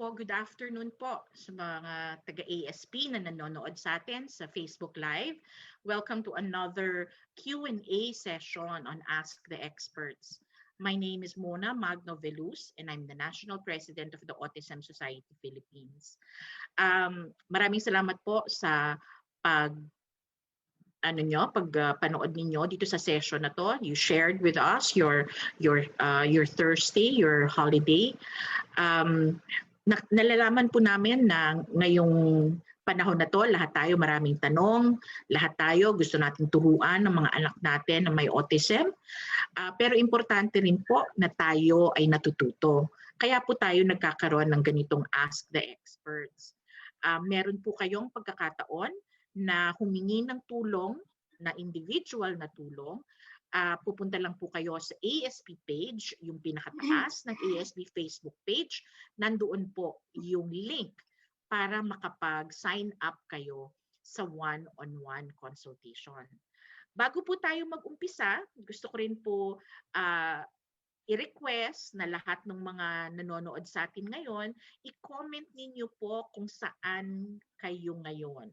po, good afternoon po sa mga taga-ASP na nanonood sa atin sa Facebook Live. Welcome to another Q&A session on Ask the Experts. My name is Mona Magno-Veluz and I'm the National President of the Autism Society Philippines. Maraming salamat po sa pagpanood ninyo dito sa session na to. You shared with us your Thursday, your holiday. Nalalaman po namin na ngayong panahon na to, lahat tayo maraming tanong, lahat tayo gusto nating turuan ng mga anak natin na may autism. Pero importante rin po na tayo ay natututo. Kaya po tayo nagkakaroon ng ganitong Ask the Experts. Meron po kayong pagkakataon na humingi ng tulong, na individual na tulong, pupunta lang po kayo sa ASP page, yung pinakataas ng ASP Facebook page, nandoon po yung link para makapag-sign up kayo sa one-on-one consultation. Bago po tayo mag-umpisa, gusto ko rin po i-request na lahat ng mga nanonood sa atin ngayon, i-comment ninyo po kung saan kayo ngayon.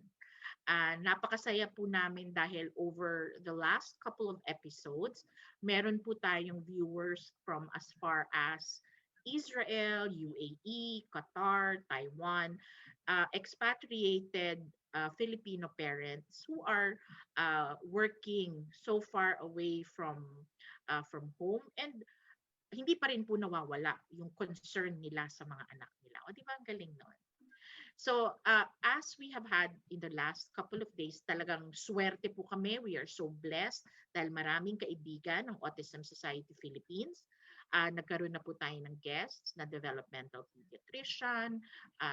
Napakasaya po namin dahil over the last couple of episodes, meron po tayong viewers from as far as Israel, UAE, Qatar, Taiwan, expatriated Filipino parents who are working so far away from home, and hindi pa rin po nawawala yung concern nila sa mga anak nila. O di ba ang galing nun? So, as we have had in the last couple of days, talagang swerte po kami. We are so blessed dahil maraming kaibigan ng Autism Society Philippines. Nagkaroon na po tayo ng guests na developmental pediatrician,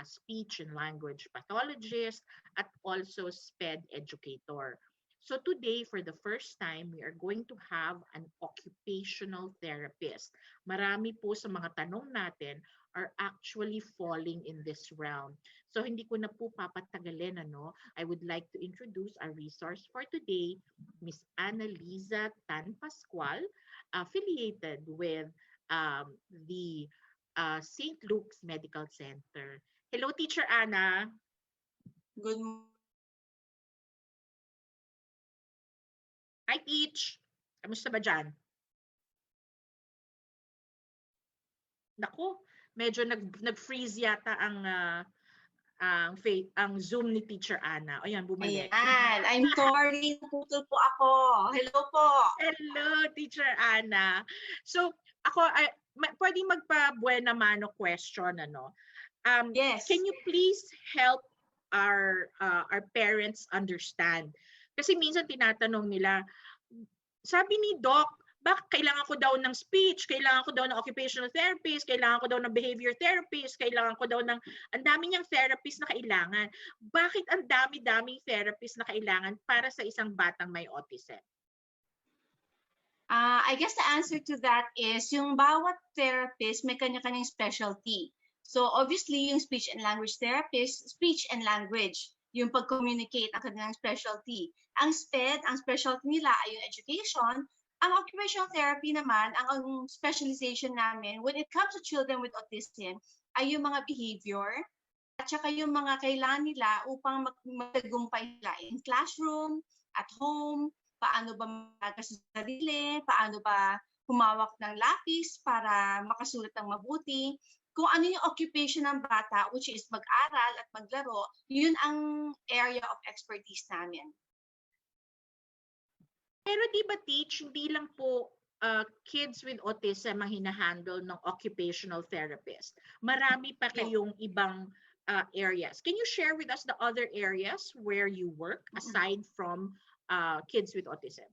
speech and language pathologist, at also SPED educator. So today, for the first time, we are going to have an occupational therapist. Marami po sa mga tanong natin are actually falling in this realm. So hindi ko na po papatagalin, I would like to introduce our resource for today, Ms. Annalisa Tan Pascual, affiliated with the St. Luke's Medical Center. Hello, Teacher Anna. Good morning. Hi, Teach. Kamusta ba dyan? Naku, medyo nag-freeze yata ang Zoom ni Teacher Anna. O yan, bumalik. Ayan, I'm sorry. Naputol po ako. Hello po. Hello, Teacher Anna. So, ako, pwedeng magpa-buena mano question, Yes. Can you please help our parents understand? Kasi minsan tinatanong nila, sabi ni Doc, bakit kailangan ko daw ng speech, kailangan ko daw ng occupational therapist, kailangan ko daw ng behavior therapist, kailangan ko daw ng, ang dami niyang therapist na kailangan. Bakit ang dami-daming therapist na kailangan para sa isang batang may autism? I guess the answer to that is yung bawat therapist may kanya-kanyang specialty. So obviously, yung speech and language therapist, speech and language, yung pag-communicate ang kanilang specialty. Ang SPED, ang specialty nila ay yung education. Ang occupational therapy naman, ang specialization namin when it comes to children with autism ay yung mga behavior at saka yung mga kailangan nila upang magtagumpay nila in classroom, at home, paano ba magagas sa sarili, paano ba humawak ng lapis para makasulat ng mabuti. Kung ano yung occupation ng bata, which is mag-aral at maglaro, yun ang area of expertise namin. Pero di ba, Teach, hindi lang po kids with autism ang hinahandle ng occupational therapist. Marami pa kayong ibang areas. Can you share with us the other areas where you work aside from kids with autism?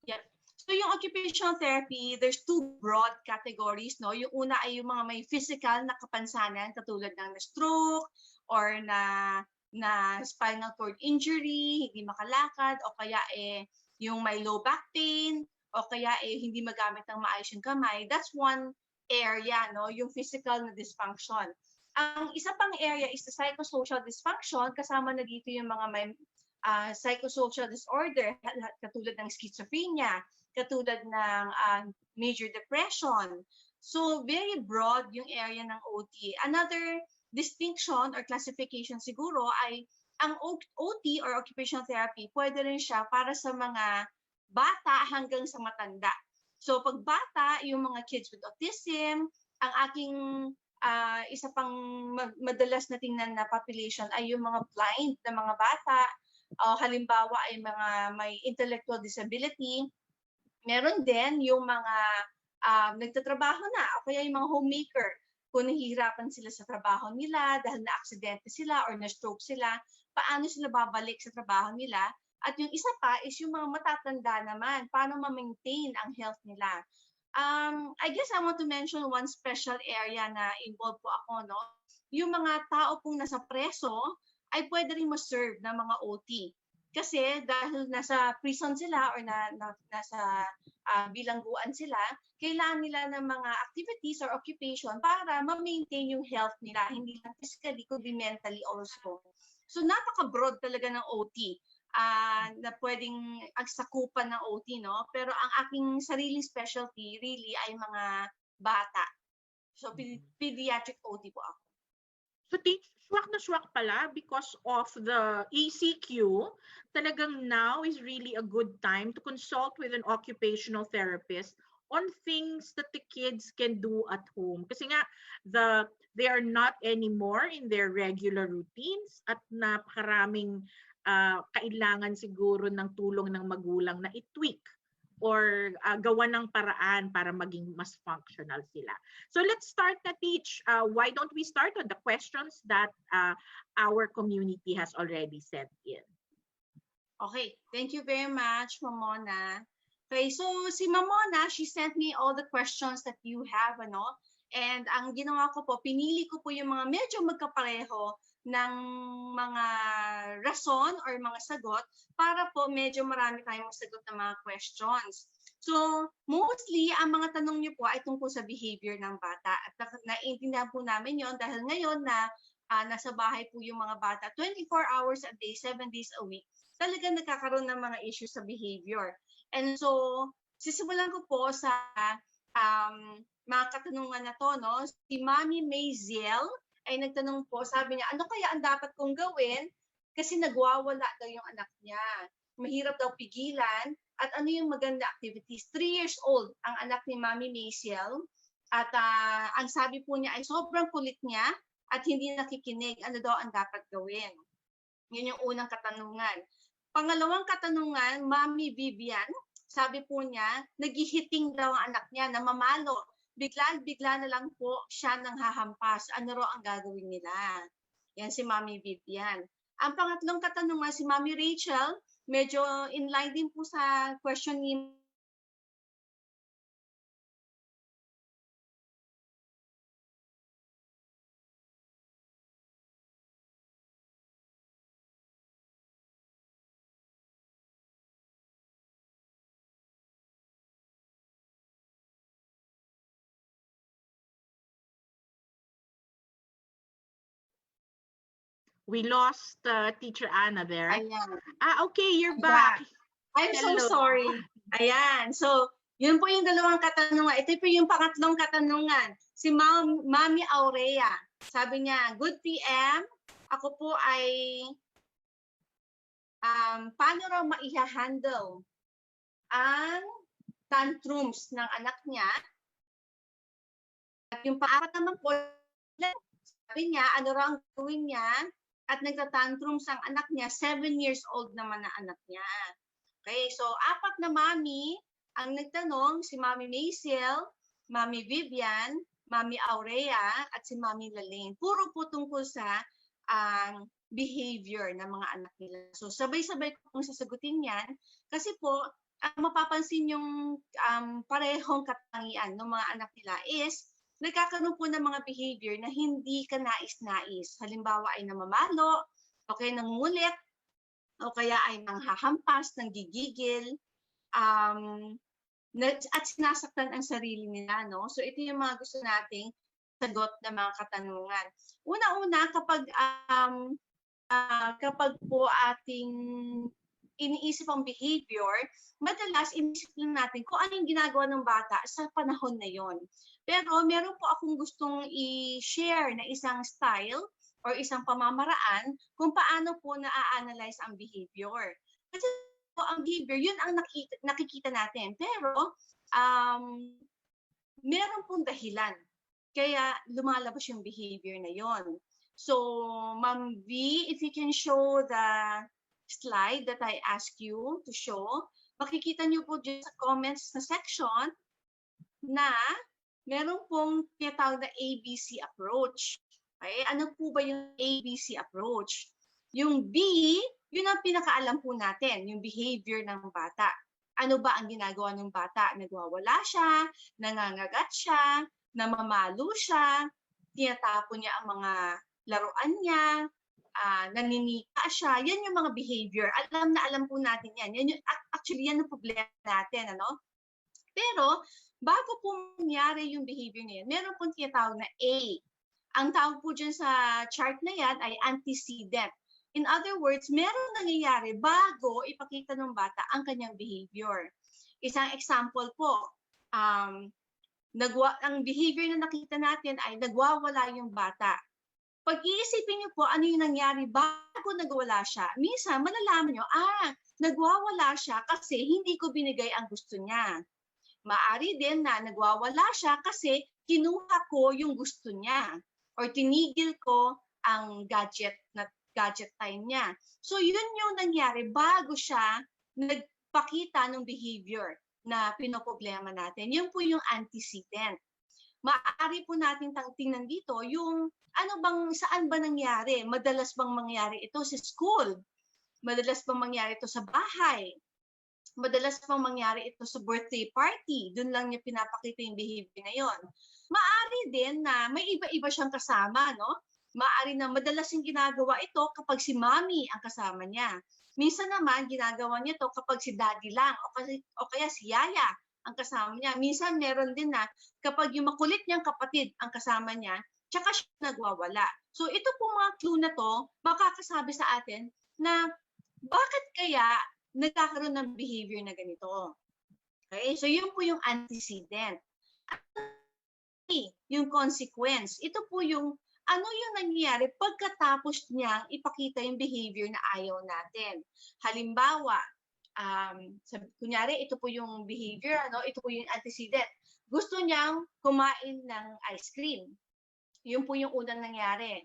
Yeah. So yung occupational therapy, there's two broad categories, no? Yung una ay yung mga may physical na kapansanan katulad ng stroke or na spinal cord injury, hindi makalakad, o kaya yung may low back pain, o kaya hindi magamit ng maayos yung kamay. That's one area, no? Yung physical na dysfunction. Ang isa pang area is the psychosocial dysfunction, kasama na dito yung mga may psychosocial disorder katulad ng schizophrenia, katulad ng major depression. So very broad yung area ng OT. Another distinction or classification siguro ay ang OT or occupational therapy, pwede rin siya para sa mga bata hanggang sa matanda. So pag bata, yung mga kids with autism, ang aking isa pang madalas na tingnan na population ay yung mga blind na mga bata, halimbawa ay mga may intellectual disability. Meron din yung mga nagtatrabaho na o kaya yung mga homemaker kung nahihirapan sila sa trabaho nila dahil na-aksidente sila or na-stroke sila, paano sila babalik sa trabaho nila? At yung isa pa is yung mga matatanda naman, paano ma-maintain ang health nila. I guess I want to mention one special area na involved po ako, no? Yung mga tao pong nasa preso ay pwede rin ma-serve ng mga OT. Kasi dahil nasa prison sila or nasa bilangguan sila, kailangan nila ng mga activities or occupation para ma-maintain yung health nila, hindi lang physically, kundi mentally also. So napaka-broad talaga ng OT na pwedeng agsakupan ng OT, no? Pero ang aking sariling specialty really ay mga bata. So pediatric OT po ako. So swak na swak pala because of the ECQ, talagang now is really a good time to consult with an occupational therapist on things that the kids can do at home. Kasi nga, they are not anymore in their regular routines at napakaraming kailangan siguro ng tulong ng magulang na i-tweak or gawa ng paraan para maging mas functional sila. So let's start na teach. Why don't we start on the questions that our community has already sent in? Okay, thank you very much, Mamona. Okay, so si Mamona, she sent me all the questions that you have, ano? And ang ginawa ko po, pinili ko po yung mga medyo magkapareho ng mga rason or mga sagot para po medyo marami tayong masagot ng mga questions. So, mostly, ang mga tanong niyo po ay tungkol sa behavior ng bata. At naiintindihan po namin yon dahil ngayon na nasa bahay po yung mga bata 24 hours a day, 7 days a week, talagang nagkakaroon ng mga issues sa behavior. And so, sisimulan ko po sa mga katanungan na to, no? Si Mami Maziel ay nagtanong po, sabi niya, ano kaya ang dapat kong gawin? Kasi nagwawala daw yung anak niya. Mahirap daw pigilan. At ano yung maganda activities? 3 years old ang anak ni Mami Maziel. At ang sabi po niya ay sobrang kulit niya at hindi nakikinig. Ano daw ang dapat gawin? Yun yung unang katanungan. Pangalawang katanungan, Mami Vivian, sabi po niya, naghihiting daw ang anak niya, namamalo. Bigla na lang po siya nang hahampas. Ano raw ang gagawin nila? Yan si Mami Vivian. Ang pangatlong katanungan, si Mami Rachel, medyo in line din po sa question ni We lost Teacher Anna there. Ayan. Okay, you're back. I'm so sorry. Ayan. So, yun po yung dalawang katanungan. Ito po yung pangatlong katanungan. Si Mami Aurea. Sabi niya, good PM. Ako po ay paano raw maiha-handle ang tantrums ng anak niya. At yung pang-apat naman po, sabi niya, ano raw ang gawin niya? At nagtatantrums ang anak niya, 7 years old naman na anak niya. Okay, so apat na mami ang nagtanong, si Mami Maziel, Mami Vivian, Mami Aurea, at si Mami Lalaine. Puro po tungkol sa behavior ng mga anak nila. So sabay-sabay ko pong sasagutin yan kasi po, mapapansin yung parehong katangian ng mga anak nila is nagkakaroon po ng mga behavior na hindi ka nais-nais. Halimbawa ay namamalo, o kaya nangungulit, o kaya ay nanghahampas, nanggigigil, at sinasaktan ang sarili nila. No? So ito yung mga gusto nating sagot na mga katanungan. Una-una, kapag po ating iniisip ang behavior, madalas iniisip lang natin kung ano yung ginagawa ng bata sa panahon na yon. Pero meron po akong gustong i-share na isang style or isang pamamaraan kung paano po na-analyze ang behavior. Kasi po, ang behavior, yun ang nakikita natin. Pero, meron pong dahilan kaya lumalabas yung behavior na yon. So, Ma'am V, if you can show the slide that I asked you to show, makikita niyo po dyan sa comments na section na meron pong tinatawag na ABC approach. Okay? Ano po ba yung ABC approach? Yung B, yun ang pinakaalam po natin, yung behavior ng bata. Ano ba ang ginagawa ng bata? Nagwawala siya, nangangagat siya, namamalo siya, tinatapon niya ang mga laruan niya, naninika siya. Yan yung mga behavior. Alam na alam po natin yan. Actually, yan ang problema natin. Ano? Pero, bago po mangyari yung behavior na yan, meron pong tinatawag na A. Ang tawag po dyan sa chart na yan ay antecedent. In other words, meron nangyayari bago ipakita ng bata ang kanyang behavior. Isang example po, ang behavior na nakita natin ay nagwawala yung bata. Pag-iisipin niyo po ano yung nangyari bago nagwala siya. Minsan, malalaman niyo, nagwawala siya kasi hindi ko binigay ang gusto niya. Maari din na nagwawala siya kasi kinuha ko yung gusto niya or tinigil ko ang gadget time niya. So yun yung nangyari bago siya nagpakita ng behavior na pinoproblema natin. Yun po yung antecedent. Maaari po natin tingnan dito yung saan ba nangyari? Madalas bang mangyari ito sa school? Madalas bang mangyari ito sa bahay? Madalas bang mangyari ito sa birthday party? Doon lang niya pinapakita yung behavior na yun. Maaari din na may iba-iba siyang kasama, no? Maaari na madalas yung ginagawa ito kapag si mommy ang kasama niya. Minsan naman, ginagawa niya ito kapag si daddy lang o kaya si yaya ang kasama niya. Minsan meron din na kapag yung makulit niyang kapatid ang kasama niya, tsaka siya nagwawala. So ito po mga clue na to, makakasabi sa atin na bakit kaya nagkakaroon ng behavior na ganito. Okay? So yun po yung antecedent. Yung consequence. Ito po yung ano yung nangyayari pagkatapos niyang ipakita yung behavior na ayaw natin. Halimbawa, kunyari, ito po yung behavior, ito po yung antecedent. Gusto niyang kumain ng ice cream. Yun po yung unang nangyari.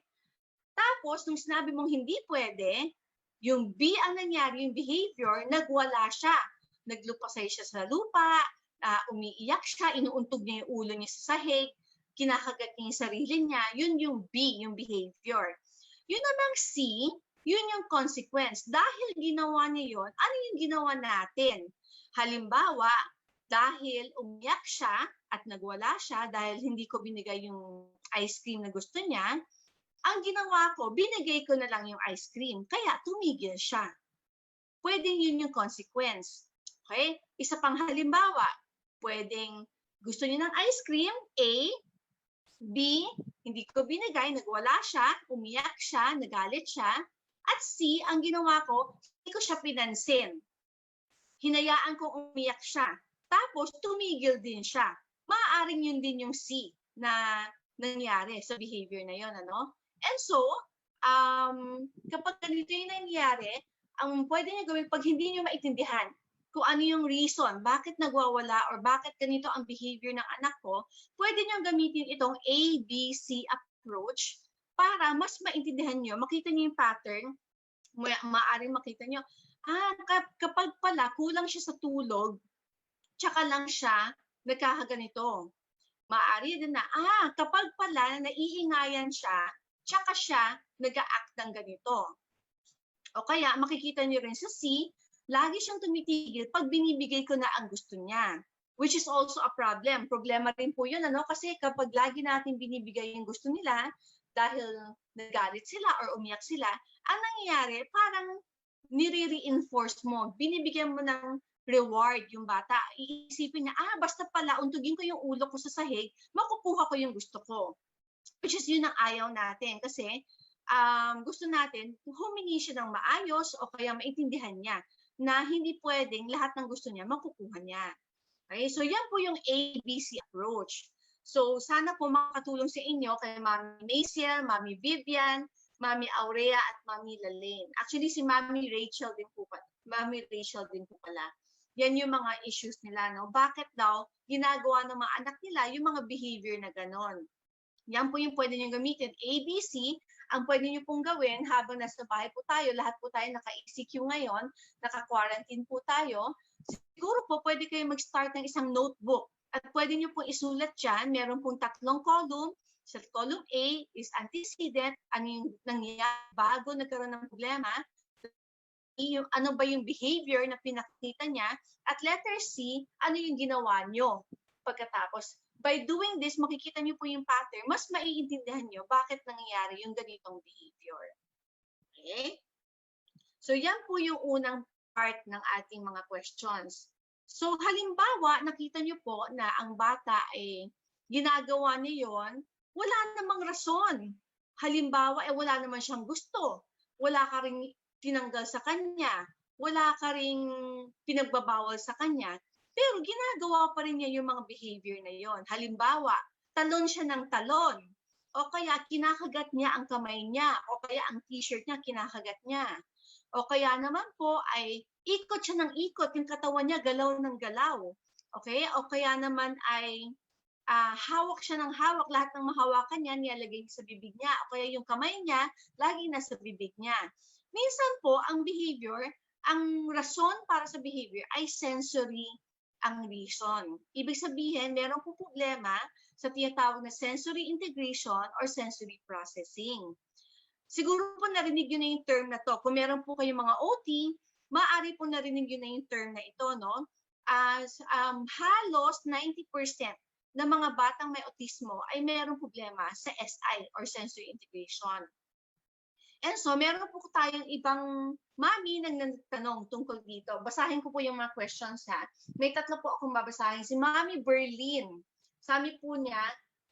Tapos, nung sinabi mong hindi pwede, yung B ang nangyari, yung behavior, nagwala siya. Naglupasay siya sa lupa, umiiyak siya, inuuntog niya yung ulo niya sa sahig, kinakagat niya yung sarili niya, yun yung B, yung behavior. Yun namang C, yun yung consequence. Dahil ginawa niya yun, ano yung ginawa natin? Halimbawa, dahil umiyak siya at nagwala siya dahil hindi ko binigay yung ice cream na gusto niya, ang ginawa ko, binigay ko na lang yung ice cream, kaya tumigil siya. Pwedeng yun yung consequence. Okay? Isa pang halimbawa, pwedeng gusto niya ng ice cream, A, B, hindi ko binigay, nagwala siya, umiyak siya, nagalit siya. At C, ang ginawa ko, hindi ko siya pinansin. Hinayaan ko umiyak siya. Tapos, tumigil din siya. Maaaring yun din yung C na nangyari sa behavior na yun. Ano? And so, kapag ganito yung nangyari, ang pwede niyo gawin pag hindi niyo maintindihan kung ano yung reason, bakit nagwawala or bakit ganito ang behavior ng anak ko, pwede nyo gamitin itong ABC approach para mas maintindihan nyo, makita nyo yung pattern, maaaring makita nyo, kapag pala kulang siya sa tulog, tsaka lang siya nagkakaganito. Maaari din na, kapag pala naiingayan siya, tsaka siya nag-a-act ng ganito. O kaya makikita nyo rin sa C, lagi siyang tumitigil pag binibigay ko na ang gusto niya. Which is also a problem. Problema rin po yun, kasi kapag lagi natin binibigay yung gusto nila, dahil nagalit sila or umiyak sila, ang nangyayari, parang nire-reinforce mo. Binibigyan mo ng reward yung bata. Iisipin niya, basta pala untugin ko yung ulo ko sa sahig, makukuha ko yung gusto ko. Which is yun ang ayaw natin. Kasi gusto natin, humingi siya ng maayos o kaya maintindihan niya. na hindi pwedeng lahat ng gusto niya makukuha niya. Okay? So yan po yung ABC approach. So sana po makatulong sa inyo kay Mami Maciel, Mami Vivian, Mami Aurea at Mami Lalaine. Actually si Mami Rachel din po pala. Yan yung mga issues nila, no? Bakit daw ginagawa ng mga anak nila yung mga behavior na ganon? Yan po yung pwede nyo gamitin. ABC, ang pwede nyo pong gawin habang nasa bahay po tayo, lahat po tayo naka-ECQ ngayon, naka-quarantine po tayo, siguro po pwede kayo mag-start ng isang notebook at pwede nyo pong isulat dyan, meron pong 3 column. Sa column A is antecedent, ano yung nangyayari bago nagkaroon ng problema, yung, ano ba yung behavior na pinakita niya, at letter C, ano yung ginawa nyo pagkatapos. By doing this, makikita nyo po yung pattern, mas maiintindihan nyo bakit nangyayari yung ganitong behavior. Okay? So yan po yung unang part ng ating mga questions. So halimbawa, nakita nyo po na ang bata ay ginagawa niya yon, wala namang rason. Halimbawa, wala naman siyang gusto. Wala ka ring tinanggal sa kanya. Wala ka ring pinagbabawal sa kanya. Pero ginagawa pa rin niya yung mga behavior na yon. Halimbawa, talon siya ng talon. O kaya kinakagat niya ang kamay niya. O kaya ang t-shirt niya kinakagat niya. O kaya naman po ay ikot siya ng ikot. Yung katawan niya galaw ng galaw. Okay? O kaya naman ay hawak siya ng hawak. Lahat ng mahawakan niya nilalagay sa bibig niya. O kaya yung kamay niya lagi nasa bibig niya. Minsan po, ang behavior, ang rason para sa behavior ay sensory ang reason. Ibig sabihin, meron po problema sa tinatawag na sensory integration or sensory processing. Siguro po narinig yun na yung term na to. Kung meron po kayong mga OT, maaari po narinig yun na yung term na ito, no? As halos 90% ng mga batang may autismo ay meron problema sa SI or sensory integration. And so, meron po tayong ibang mami nang nagtanong tungkol dito. Basahin ko po yung mga questions ha. May 3 po akong babasahin. Si Mami Berlin, sabi po niya,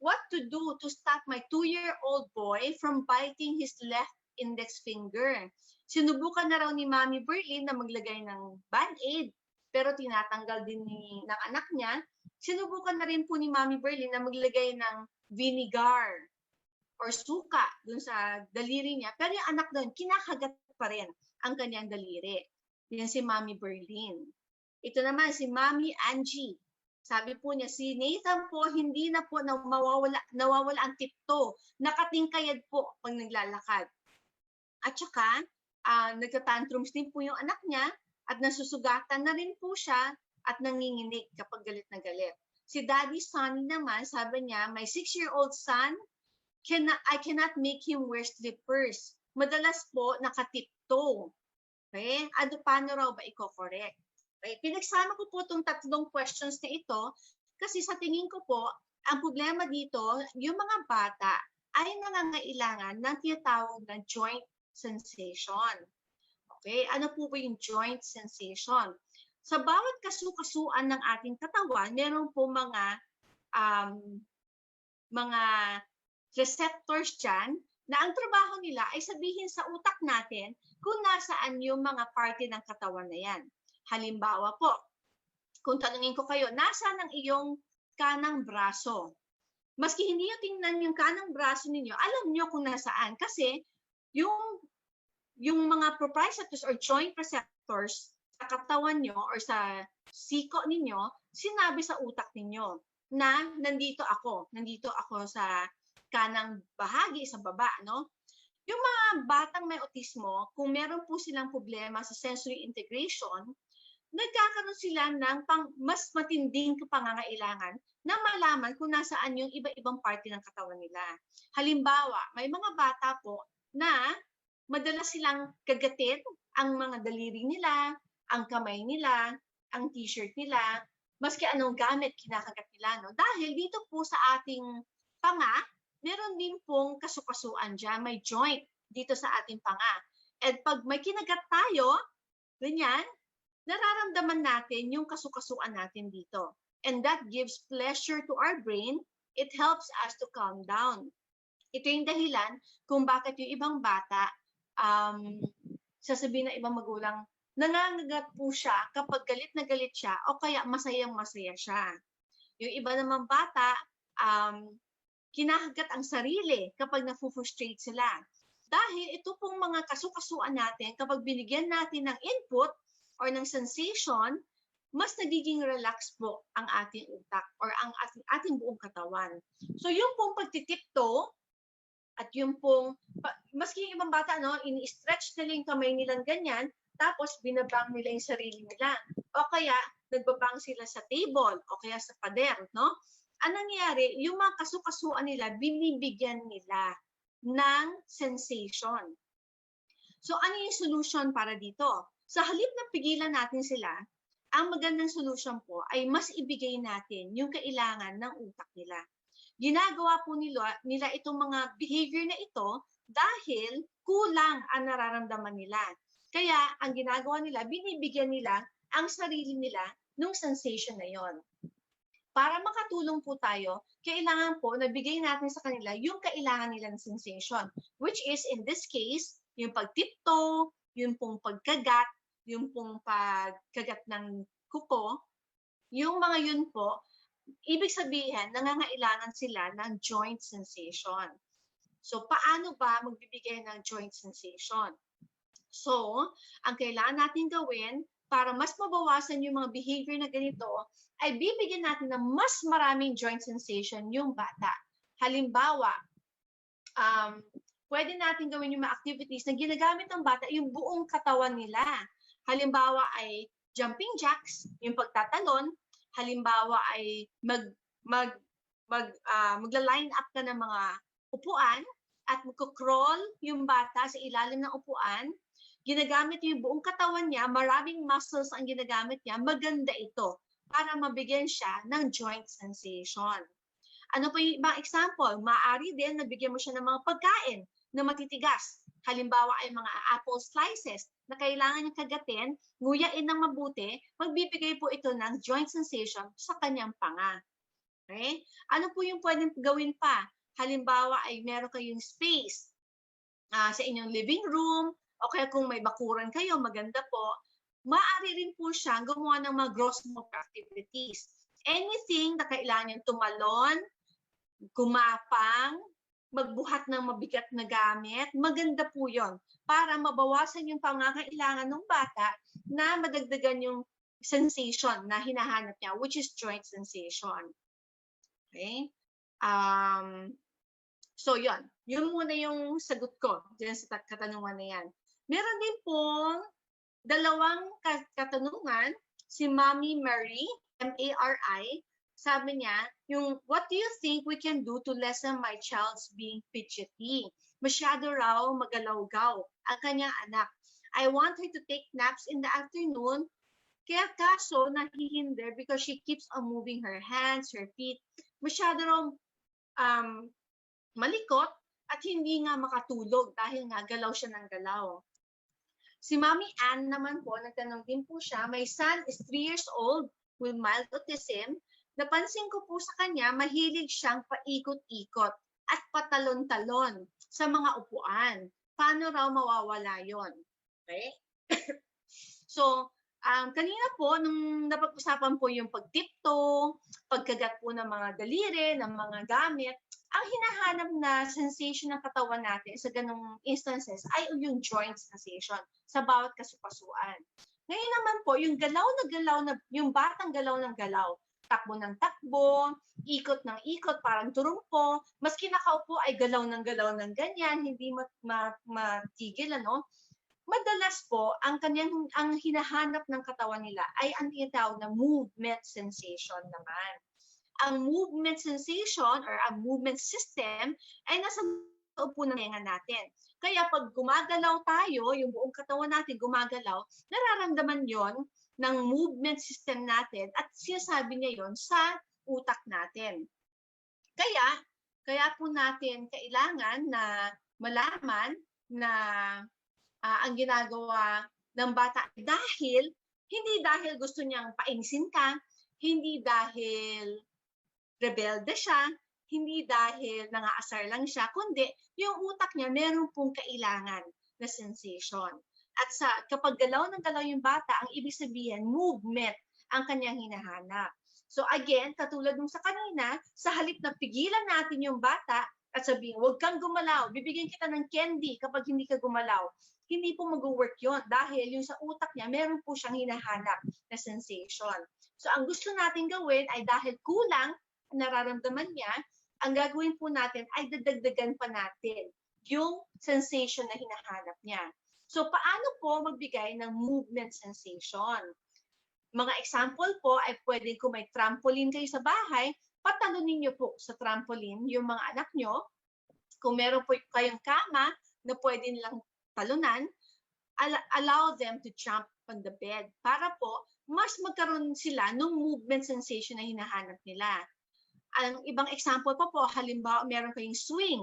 what to do to stop my 2-year-old boy from biting his left index finger? Sinubukan na raw ni Mami Berlin na maglagay ng band-aid, pero tinatanggal din ng anak niya. Sinubukan na rin po ni Mami Berlin na maglagay ng vinegar or suka dun sa daliri niya, pero yung anak doon, kinakagat pa rin ang kanyang daliri. Yan si Mami Berlin. Ito naman si Mami Angie. Sabi po niya, si Nathan po, hindi na po nawawala ang tipto. Nakatingkayad po pag naglalakad. At saka, nagtatantrums din po yung anak niya at nasusugatan na rin po siya at nanginginig kapag galit na galit. Si Daddy Sonny naman, sabi niya, my 6-year-old son, I cannot make him wear slippers. Madalas po nakatiptoe. Okay? Paano raw ba i-correct? Okay? Pinagsama ko po itong 3 questions na ito kasi sa tingin ko po, ang problema dito, yung mga bata ay nangangailangan ng tinatawag na joint sensation. Okay? Ano po ba yung joint sensation? Sa bawat kasukasuan ng ating katawan, meron po mga receptors dyan na ang trabaho nila ay sabihin sa utak natin kung nasaan yung mga parte ng katawan na yan. Halimbawa po, kung tanungin ko kayo, nasaan ang iyong kanang braso? Maski hindi nyo tingnan yung kanang braso ninyo, alam nyo kung nasaan. Kasi yung mga proprioceptors or joint receptors sa katawan nyo or sa siko ninyo, sinabi sa utak ninyo na nandito ako sa kanang bahagi sa baba, no? Yung mga batang may autismo, kung meron po silang problema sa sensory integration, nagkakaroon sila ng mas matinding pangangailangan na malaman kung nasaan yung iba-ibang parte ng katawan nila. Halimbawa, may mga bata po na madalas silang kagatin ang mga daliri nila, ang kamay nila, ang t-shirt nila, maski anong gamit kinakagat nila, no? Dahil dito po sa ating panga, meron din pong kasukasuan dyan, may joint dito sa ating panga. At pag may kinagat tayo, ganyan, nararamdaman natin yung kasukasuan natin dito. And that gives pleasure to our brain. It helps us to calm down. Ito yung dahilan kung bakit yung ibang bata, sasabihin ng ibang magulang, nangangagat po siya kapag galit na galit siya o kaya masayang-masaya siya. Yung iba namang bata, kinahagat ang sarili kapag nafu-frustrate sila. Dahil ito pong mga kasukasuan natin, kapag binigyan natin ng input or ng sensation, mas nagiging relax po ang ating utak or ang ating buong katawan. So yung pong pagtitipto at yung pong, maski yung ibang bata, no, ini-stretch nila yung kamay nilang ganyan, tapos binabang nila yung sarili nila. O kaya, nagbabang sila sa table o kaya sa pader, no? Ang nangyayari, yung mga kasukasuan nila, binibigyan nila ng sensation. So ano yung solution para dito? Sa halip na pigilan natin sila, ang magandang solution po ay mas ibigay natin yung kailangan ng utak nila. Ginagawa po nila itong mga behavior na ito dahil kulang ang nararamdaman nila. Kaya ang ginagawa nila, binibigyan nila ang sarili nila ng sensation na yon. Para makatulong po tayo, kailangan po na bigay natin sa kanila yung kailangan nilang sensation, which is in this case, yung pagtipto, yung pong pagkagat, yung pong pagkagat ng kuko, yung mga yun po, ibig sabihin, nangangailangan sila ng joint sensation. So, paano ba magbibigay ng joint sensation? So, ang kailangan natin gawin para mas mabawasan yung mga behavior na ganito, ay bibigyan natin ng mas maraming joint sensation yung bata. Halimbawa, pwede natin gawin yung mga activities na ginagamit ng bata yung buong katawan nila. Halimbawa ay jumping jacks, yung pagtatalon. Halimbawa ay magla-line up ka ng mga upuan at magko-crawl yung bata sa ilalim ng upuan. Ginagamit yung buong katawan niya, maraming muscles ang ginagamit niya, maganda ito para mabigyan siya ng joint sensation. Ano pa yung ibang example? Maaari din nabigyan mo siya ng mga pagkain na matitigas. Halimbawa ay mga apple slices na kailangan niyang kagatin, nguyain ng mabuti, magbibigay po ito ng joint sensation sa kanyang panga. Okay? Ano po yung pwedeng gawin pa? Halimbawa ay meron kayong space sa inyong living room, o kaya kung may bakuran kayo, maganda po, maaari rin po siya gumawa ng mga gross motor activities. Anything na kailangan niyang tumalon, gumapang, magbuhat ng mabigat na gamit, maganda po yon para mabawasan yung pangangailangan ng bata na madagdagan yung sensation na hinahanap niya, which is joint sensation. Okay? So, yun. Yun muna yung sagot ko dyan sa katanungan na yan. Meron din pong dalawang katanungan. Si Mommy Mary, M-A-R-I, sabi niya, yung, what do you think we can do to lessen my child's being fidgety? Masyado raw magalaw-gaw ang kanyang anak. I want her to take naps in the afternoon, kaya kaso nahihinder because she keeps on moving her hands, her feet. Masyado raw malikot at hindi nga makatulog dahil nga galaw siya ng galaw. Si Mommy Ann naman po, nagtanong din po siya, my son is 3 years old with mild autism. Napansin ko po sa kanya, mahilig siyang paikot-ikot at patalon-talon sa mga upuan. Paano raw mawawala yon? Okay? So, kanina po, nung napag-usapan po yung pagtipto, pagkagat po ng mga daliri, ng mga gamit, ang hinahanap na sensation ng katawan natin sa ganong instances ay yung joint sensation sa bawat kasukasuan. Ngayon naman po, yung galaw na, yung batang galaw ng galaw, takbo ng takbo, ikot ng ikot, parang turumpo, maski nakaupo ay galaw ng ganyan, hindi matigil, ano? Madalas po, ang hinahanap ng katawan nila ay ang tinatawag na movement sensation naman. Ang movement sensation or ang movement system ay nasa loob po ng tenga natin. Kaya pag gumagalaw tayo, yung buong katawan natin gumagalaw, nararamdaman yon ng movement system natin at sinasabi niya yon sa utak natin. Kaya po natin kailangan na malaman na ang ginagawa ng bata hindi dahil gusto niyang painisin ka, hindi dahil rebelde siya, hindi dahil nangaasar lang siya, kundi yung utak niya meron pong kailangan na sensation. At kapag galaw ng galaw yung bata, ang ibig sabihin, movement ang kanyang hinahanap. So again, katulad nung sa kanina, sa halip na pigilan natin yung bata at sabihin, huwag kang gumalaw, bibigyan kita ng candy kapag hindi ka gumalaw, hindi po mag-work yun dahil yung sa utak niya, meron po siyang hinahanap na sensation. So ang gusto natin gawin ay dahil kulang ang nararamdaman niya, ang gagawin po natin ay dadagdagan pa natin yung sensation na hinahanap niya. So paano po magbigay ng movement sensation? Mga example po ay pwedeng kung may trampoline kayo sa bahay, patalunin niyo po sa trampoline yung mga anak nyo. Kung meron po kayong kama na pwede nilang talunan, allow them to jump on the bed para po mas magkaroon sila ng movement sensation na hinahanap nila. Ang ibang example pa po, halimbawa meron kayong swing.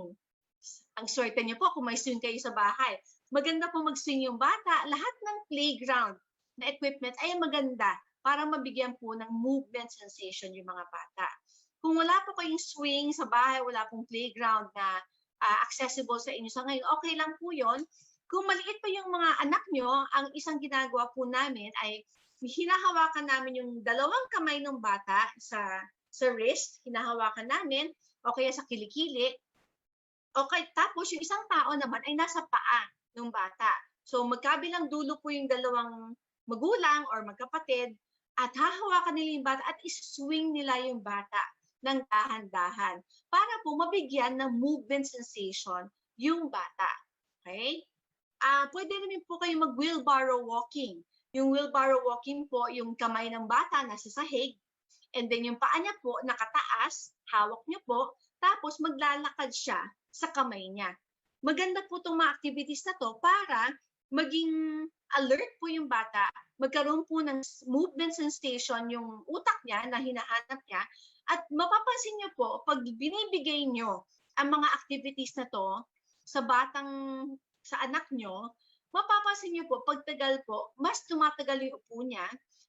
Ang swerte niyo po kung may swing kayo sa bahay. Maganda po mag-swing yung bata. Lahat ng playground na equipment ay maganda para mabigyan po ng movement sensation yung mga bata. Kung wala po kayong swing sa bahay, wala pong playground na accessible sa inyo sa ngayon, okay lang po yon. Kung maliit pa yung mga anak nyo, ang isang ginagawa po namin ay hinahawakan namin yung dalawang kamay ng bata sa wrist, hinahawakan namin, o kaya sa kilikili. Okay, tapos yung isang tao naman ay nasa paa ng bata. So magkabilang dulo po yung dalawang magulang or magkapatid at hahawakan nila yung bata at iswing nila yung bata ng dahan-dahan para po mabigyan ng movement sensation yung bata. Okay? Pwede naman po kayo mag-wheelbarrow walking. Yung wheelbarrow walking po, yung kamay ng bata nasa sahig, and then yung paa niya po nakataas, hawak niyo po, tapos maglalakad siya sa kamay niya. Maganda po itong mga activities na to para maging alert po yung bata, magkaroon po ng movement sensation yung utak niya na hinahanap niya, at mapapansin niyo po, pag binibigay niyo ang mga activities na to sa anak niyo, mapapansin niyo po, pagtagal po, mas tumatagal yung upo niya,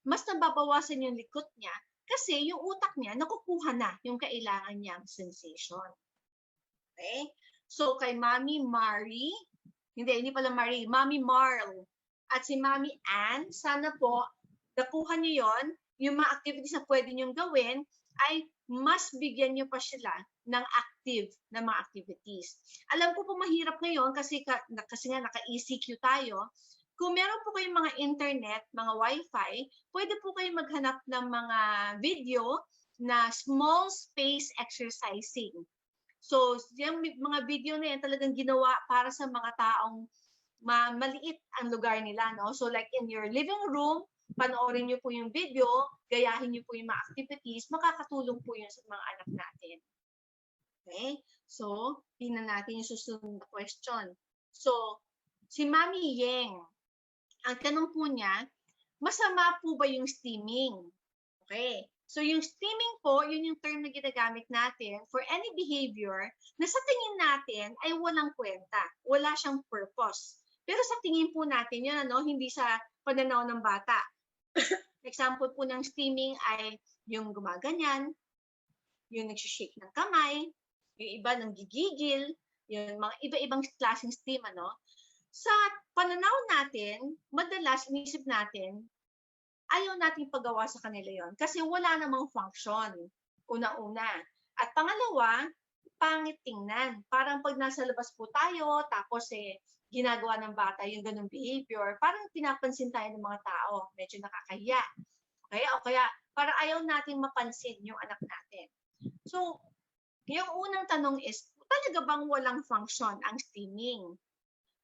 mas nababawasan yung likot niya, kasi yung utak niya, nakukuha na yung kailangan niyang sensation. Okay? So, kay Mami Marie, hindi pala Marie, Mami Marl, at si Mami Ann, sana po, nakuha niyo yon, yung mga activities na pwede niyong gawin, ay mas bigyan niyo pa sila ng active na mga activities. Alam ko po mahirap ngayon kasi nga naka-ECQ tayo. Kung meron po kayong mga internet, mga wifi, pwede po kayong maghanap ng mga video na small space exercising. So, yung mga video na yan talagang ginawa para sa mga taong maliit ang lugar nila, no? So, like in your living room, panoorin niyo po yung video, gayahin niyo po yung mga activities, makakatulong po yun sa mga anak natin. Okay? So, tingnan natin yung susunod na question. So, si Mami Yeng, ang tanong po niya, masama po ba yung steaming? Okay. So yung steaming po, yun yung term na ginagamit natin for any behavior na sa tingin natin ay walang kwenta, wala siyang purpose. Pero sa tingin po natin yun, hindi sa pananaw ng bata. Example po ng steaming ay yung gumaganyan, yung nagsishake ng kamay, yung iba ng gigigil, yung mga iba-ibang klaseng steam, Sa pananaw natin, madalas inisip natin, ayaw nating paggawa sa kanila yon kasi wala namang function, una-una. At pangalawa, pangit tingnan. Parang pag nasa labas po tayo, tapos ginagawa ng bata yung ganung behavior, parang pinapansin tayo ng mga tao, medyo nakakahiya. Okay? O kaya, parang ayaw nating mapansin yung anak natin. So, yung unang tanong is, talaga bang walang function ang steaming?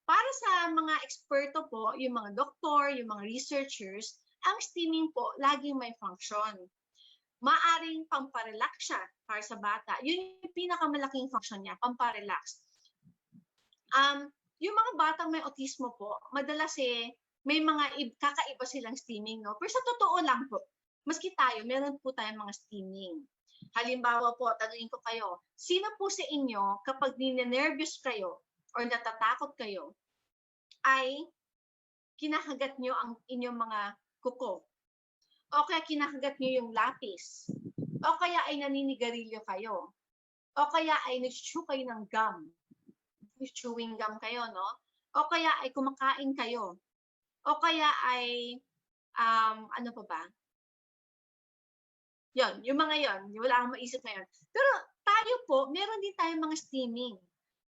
Para sa mga eksperto po, yung mga doktor, yung mga researchers, ang steaming po laging may function. Maaring pamparelax siya para sa bata. Yun yung pinakamalaking function niya, pamparelax. Yung mga batang may autismo po, madalas may mga kakaiba silang steaming, no? Pero sa totoo lang po, maski tayo, meron po tayong mga steaming. Halimbawa po, tanungin ko kayo, sino po sa inyo kapag ninenervyos kayo or natatakot kayo, ay kinakagat nyo ang inyong mga kuko? O kaya kinakagat nyo yung lapis? O kaya ay naninigarilyo kayo? O kaya ay nag-chew kayo ng gum? Chewing gum kayo, no? O kaya ay kumakain kayo? o kaya ay, ano pa ba? Yon, yung mga yon, wala akong maisip ngayon. Pero tayo po, meron din tayong mga steaming.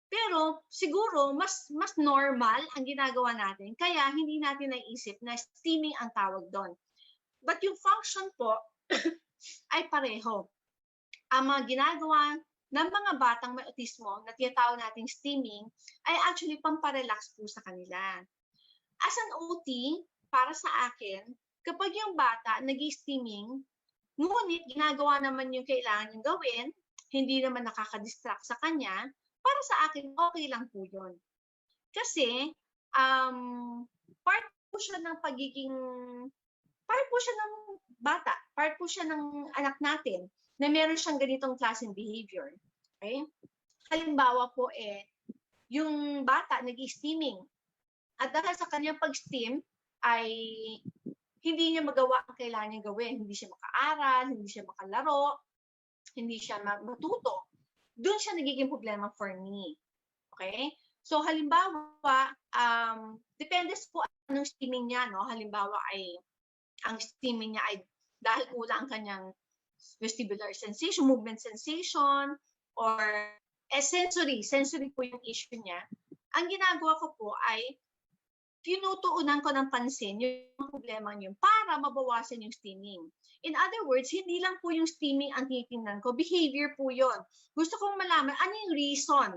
Pero siguro mas normal ang ginagawa natin kaya hindi natin naisip na steaming ang tawag doon. But yung function po ay pareho. Ang mga ginagawa ng mga batang may autismo na tinatawag nating steaming ay actually pamparelax po sa kanila. As an OT, para sa akin, kapag yung bata nag-steaming, ngunit ginagawa naman yung kailangan niyang gawin, hindi naman nakaka-distract sa kanya, para sa akin, okay lang po yun. Kasi, part po siya ng part po siya ng bata, part po siya ng anak natin na meron siyang ganitong klaseng behavior. Okay? Halimbawa po yung bata nag-steaming. At dahil sa kanyang pag-steam ay hindi niya magawa ang kailangan niyang gawin. Hindi siya makaaral, hindi siya makalaro, hindi siya matuto. Doon siya nagiging problema for me. Okay? So halimbawa, depende po anong steaming niya, no? Halimbawa ay ang steaming niya ay dahil kulang ang kanyang vestibular sensation, movement sensation, or sensory po yung issue niya. Ang ginagawa ko po ay tinutuunan ko ng pansin yung problema niyo para mabawasan yung steaming. In other words, hindi lang po yung steaming ang titingnan ko, behavior po yon. Gusto kong malaman, ano yung reason?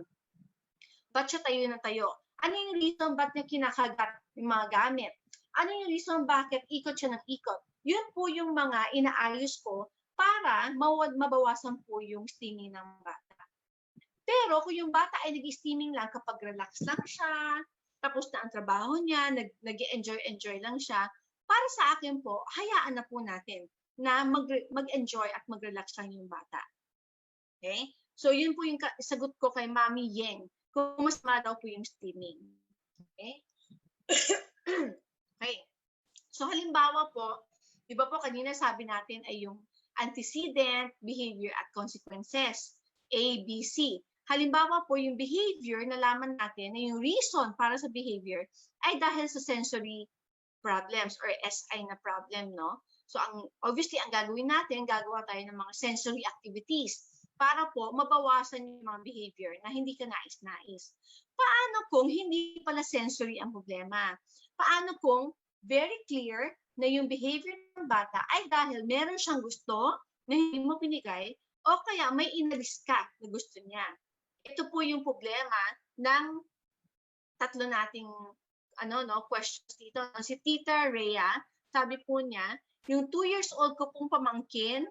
Ba't siya tayo na tayo? Ano yung reason ba't niya kinakagat yung mga gamit? Ano yung reason bakit ikot siya ng ikot? Yun po yung mga inaayos ko para mabawasan po yung steaming ng bata. Pero kung yung bata ay nag-steaming lang kapag relax lang siya, tapos na ang trabaho niya, nag-enjoy lang siya, para sa akin po, hayaan na po natin na mag-enjoy at mag-relax lang yung bata. Okay? So yun po yung sagot ko kay Mami Yeng, kung masama daw po yung steaming. Okay? Okay. So halimbawa po, di ba po kanina sabi natin ay yung antecedent, behavior, at consequences. A, B, C. Halimbawa po yung behavior, nalaman natin na yung reason para sa behavior ay dahil sa sensory problems or SI na problem, no? So obviously, ang gagawin natin, gagawa tayo ng mga sensory activities para po mabawasan yung mga behavior na hindi ka nais-nais. Paano kung hindi pala sensory ang problema? Paano kung very clear na yung behavior ng bata ay dahil meron siyang gusto na hindi mo pinigay o kaya may inalis ka na gusto niya? Ito po yung problema ng tatlo nating questions dito. Si Tita Rhea, sabi po niya, yung 2 years old ko pong pamangkin,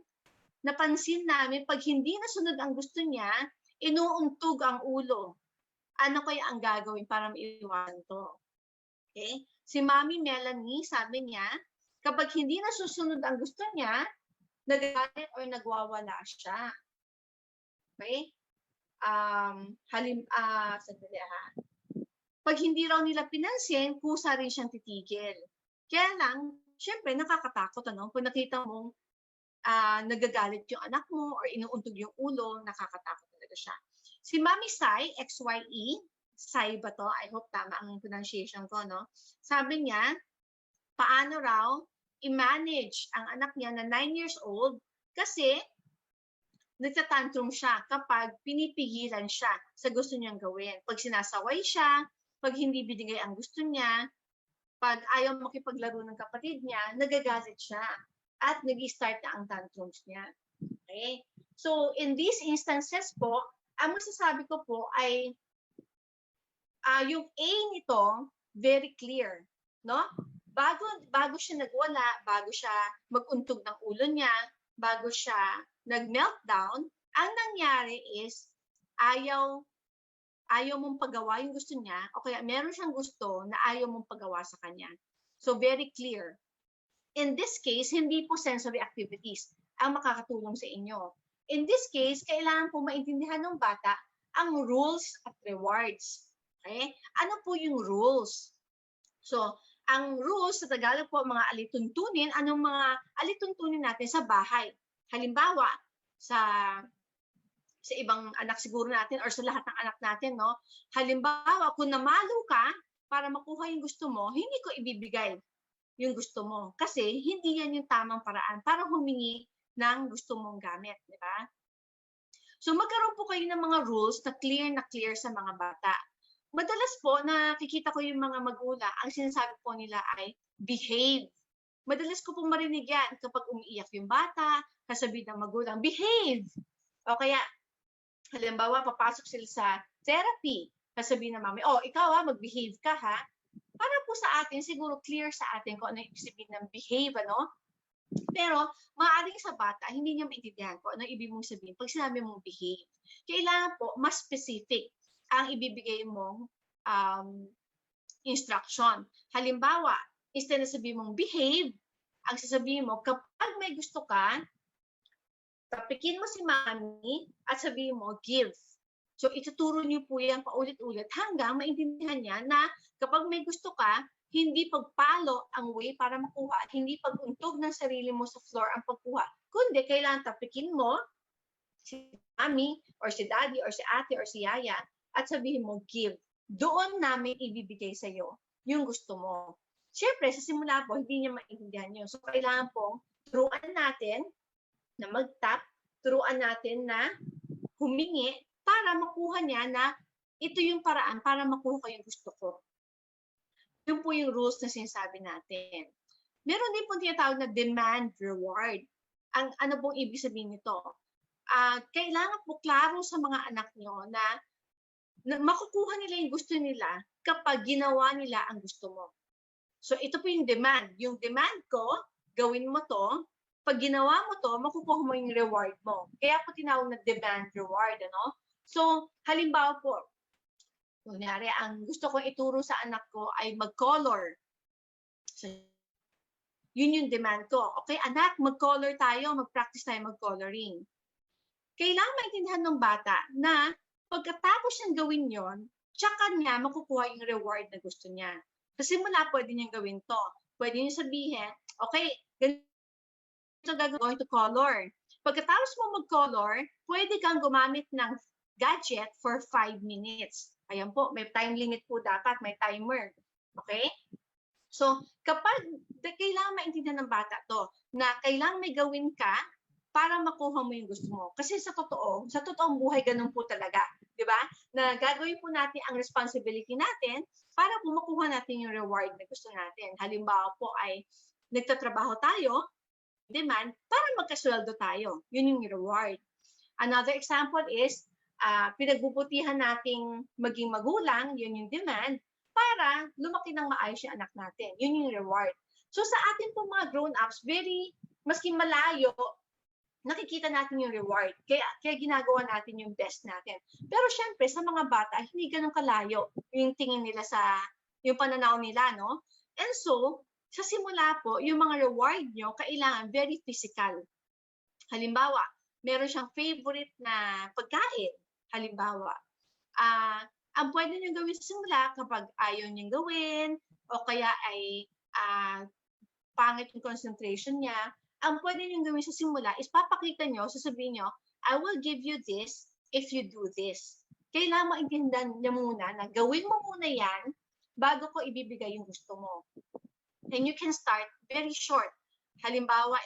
napansin namin pag hindi nasunod ang gusto niya, inuuntog ang ulo. Ano kaya ang gagawin para maiwasan to? Okay? Si Mami Melanie, sabi niya, kapag hindi nasusunod ang gusto niya, nagagalit or nagwawala siya. Okay? Pag hindi raw nila pinansin, kusa rin siyang titigil. Kaya lang, syempre nakakatakot, pag nakita mong nagagalit yung anak mo or inuuntog yung ulo, nakakatakot talaga siya. Si Mami Sai, XYE, Sai ba to? I hope tama ang pronunciation ko, no? Sabi niya, paano raw i-manage ang anak niya na 9 years old kasi nagtatantrum siya kapag pinipigilan siya sa gusto niyang gawin. Pag sinasaway siya, pag hindi binigay ang gusto niya, pag ayaw makipaglaro ng kapatid niya, nagagalit siya at nag-start na ang tantrums niya. Okay? So, in these instances po, ang masasabi ko po ay yung A nito, very clear. No? Bago siya nagwala, bago siya maguntog ng ulo niya, bago siya nag-meltdown, ang nangyari is ayaw mong pagawa yung gusto niya o kaya meron siyang gusto na ayaw mong pagawa sa kanya. So very clear. In this case, hindi po sensory activities ang makakatulong sa inyo. In this case, kailangan po maintindihan ng bata ang rules at rewards. Okay? Ano po yung rules? So, ang rules sa Tagalog po, mga alituntunin, anong mga alituntunin natin sa bahay? Halimbawa, sa ibang anak siguro natin or sa lahat ng anak natin, no? Halimbawa, kung namalo ka, para makuha yung gusto mo, hindi ko ibibigay yung gusto mo. Kasi hindi yan yung tamang paraan para humingi ng gusto mong gamit, di ba? So magkaroon po kayo ng mga rules na clear sa mga bata. Madalas po nakikita ko yung mga magulang, ang sinasabi po nila ay behave. Madalas ko pong marinig yan kapag umiiyak yung bata, sasabihin ng magulang, behave. O kaya, halimbawa, papasok sila sa therapy, sasabihin ng mami, oh, ikaw mag-behave ka ha. Para po sa atin, siguro clear sa atin kung ano yung ibig sabihin ng behave, ano? Pero, maaaring sa bata, hindi niya maintindihan kung ano ibig mong sabihin pag sinabi mong behave. Kailangan po, mas specific ang ibibigay mong instruction. Halimbawa, instead na sabihin mong behave, ang sasabihin mo, kapag may gusto ka, tapikin mo si mami at sabihin mo, give. So, ituturo niyo po yan paulit-ulit hanggang maintindihan niya na kapag may gusto ka, hindi pagpalo ang way para makuha, hindi paguntog ng sarili mo sa floor ang pagkuha, kundi kailangan tapikin mo si mami or si daddy or si ate or si yaya at sabihin mo, give. Doon namin ibibigay sa iyo yung gusto mo. Siyempre, sa simula po, hindi niya maintindihan yun. So, kailangan pong turuan natin na mag-tap, turuan natin na humingi para makuha niya na ito yung paraan para makuha ko yung gusto ko. Yun po yung rules na sinasabi natin. Meron din po tinatawag na demand reward. Ang ano pong ibig sabihin nito? Kailangan po klaro sa mga anak nyo na makukuha nila yung gusto nila kapag ginawa nila ang gusto mo. So ito po yung demand. Yung demand ko, gawin mo to. Pag ginawa mo to, makukuha mo yung reward mo. Kaya po tinawag na demand reward, ano? So, halimbawa po, kunyari, ang gusto kong ituro sa anak ko ay mag-color. So, yun yung demand ko. Okay, anak, mag-color tayo, mag-practice tayo mag-coloring. Kailangan maintindihan ng bata na pagkatapos niyang gawin yon, tsaka niya makukuha yung reward na gusto niya. Sa simula, pwede niyang gawin to. Pwede niyang sabihin, okay, ganito gagawin to color. Pagkatapos mo mag-color, pwede kang gumamit ng gadget for 5 minutes. Ayan po, may time limit po dapat, may timer. Okay? So, kapag kailangan maintindihan ng bata to, na kailangan may gawin ka para makuha mo yung gusto mo. Kasi sa totoong buhay, ganun po talaga. Di ba? Na gagawin po natin ang responsibility natin para po makuha natin yung reward na gusto natin. Halimbawa po ay nagtatrabaho tayo, demand, para magkasweldo tayo. Yun yung reward. Another example is, pinagbubutihan nating maging magulang, yun yung demand, para lumaki ng maayos yung anak natin. Yun yung reward. So sa atin po mga grown-ups, maski malayo, nakikita natin yung reward. Kaya ginagawa natin yung best natin. Pero syempre, sa mga bata, hindi ganun kalayo yung tingin nila yung pananaw nila, no? And so, sa simula po, yung mga reward nyo, kailangan very physical. Halimbawa, meron siyang favorite na pagkain. Halimbawa, ang pwede niyong gawin sa simula kapag ayaw niyang gawin o kaya ay pangit yung concentration niya, ang pwede niyong gawin sa simula is papakita niyo, sasabihin niyo, I will give you this if you do this. Kailangan maintindihan niya muna na gawin mo muna yan bago ko ibibigay yung gusto mo. And you can start very short. Halimbawa,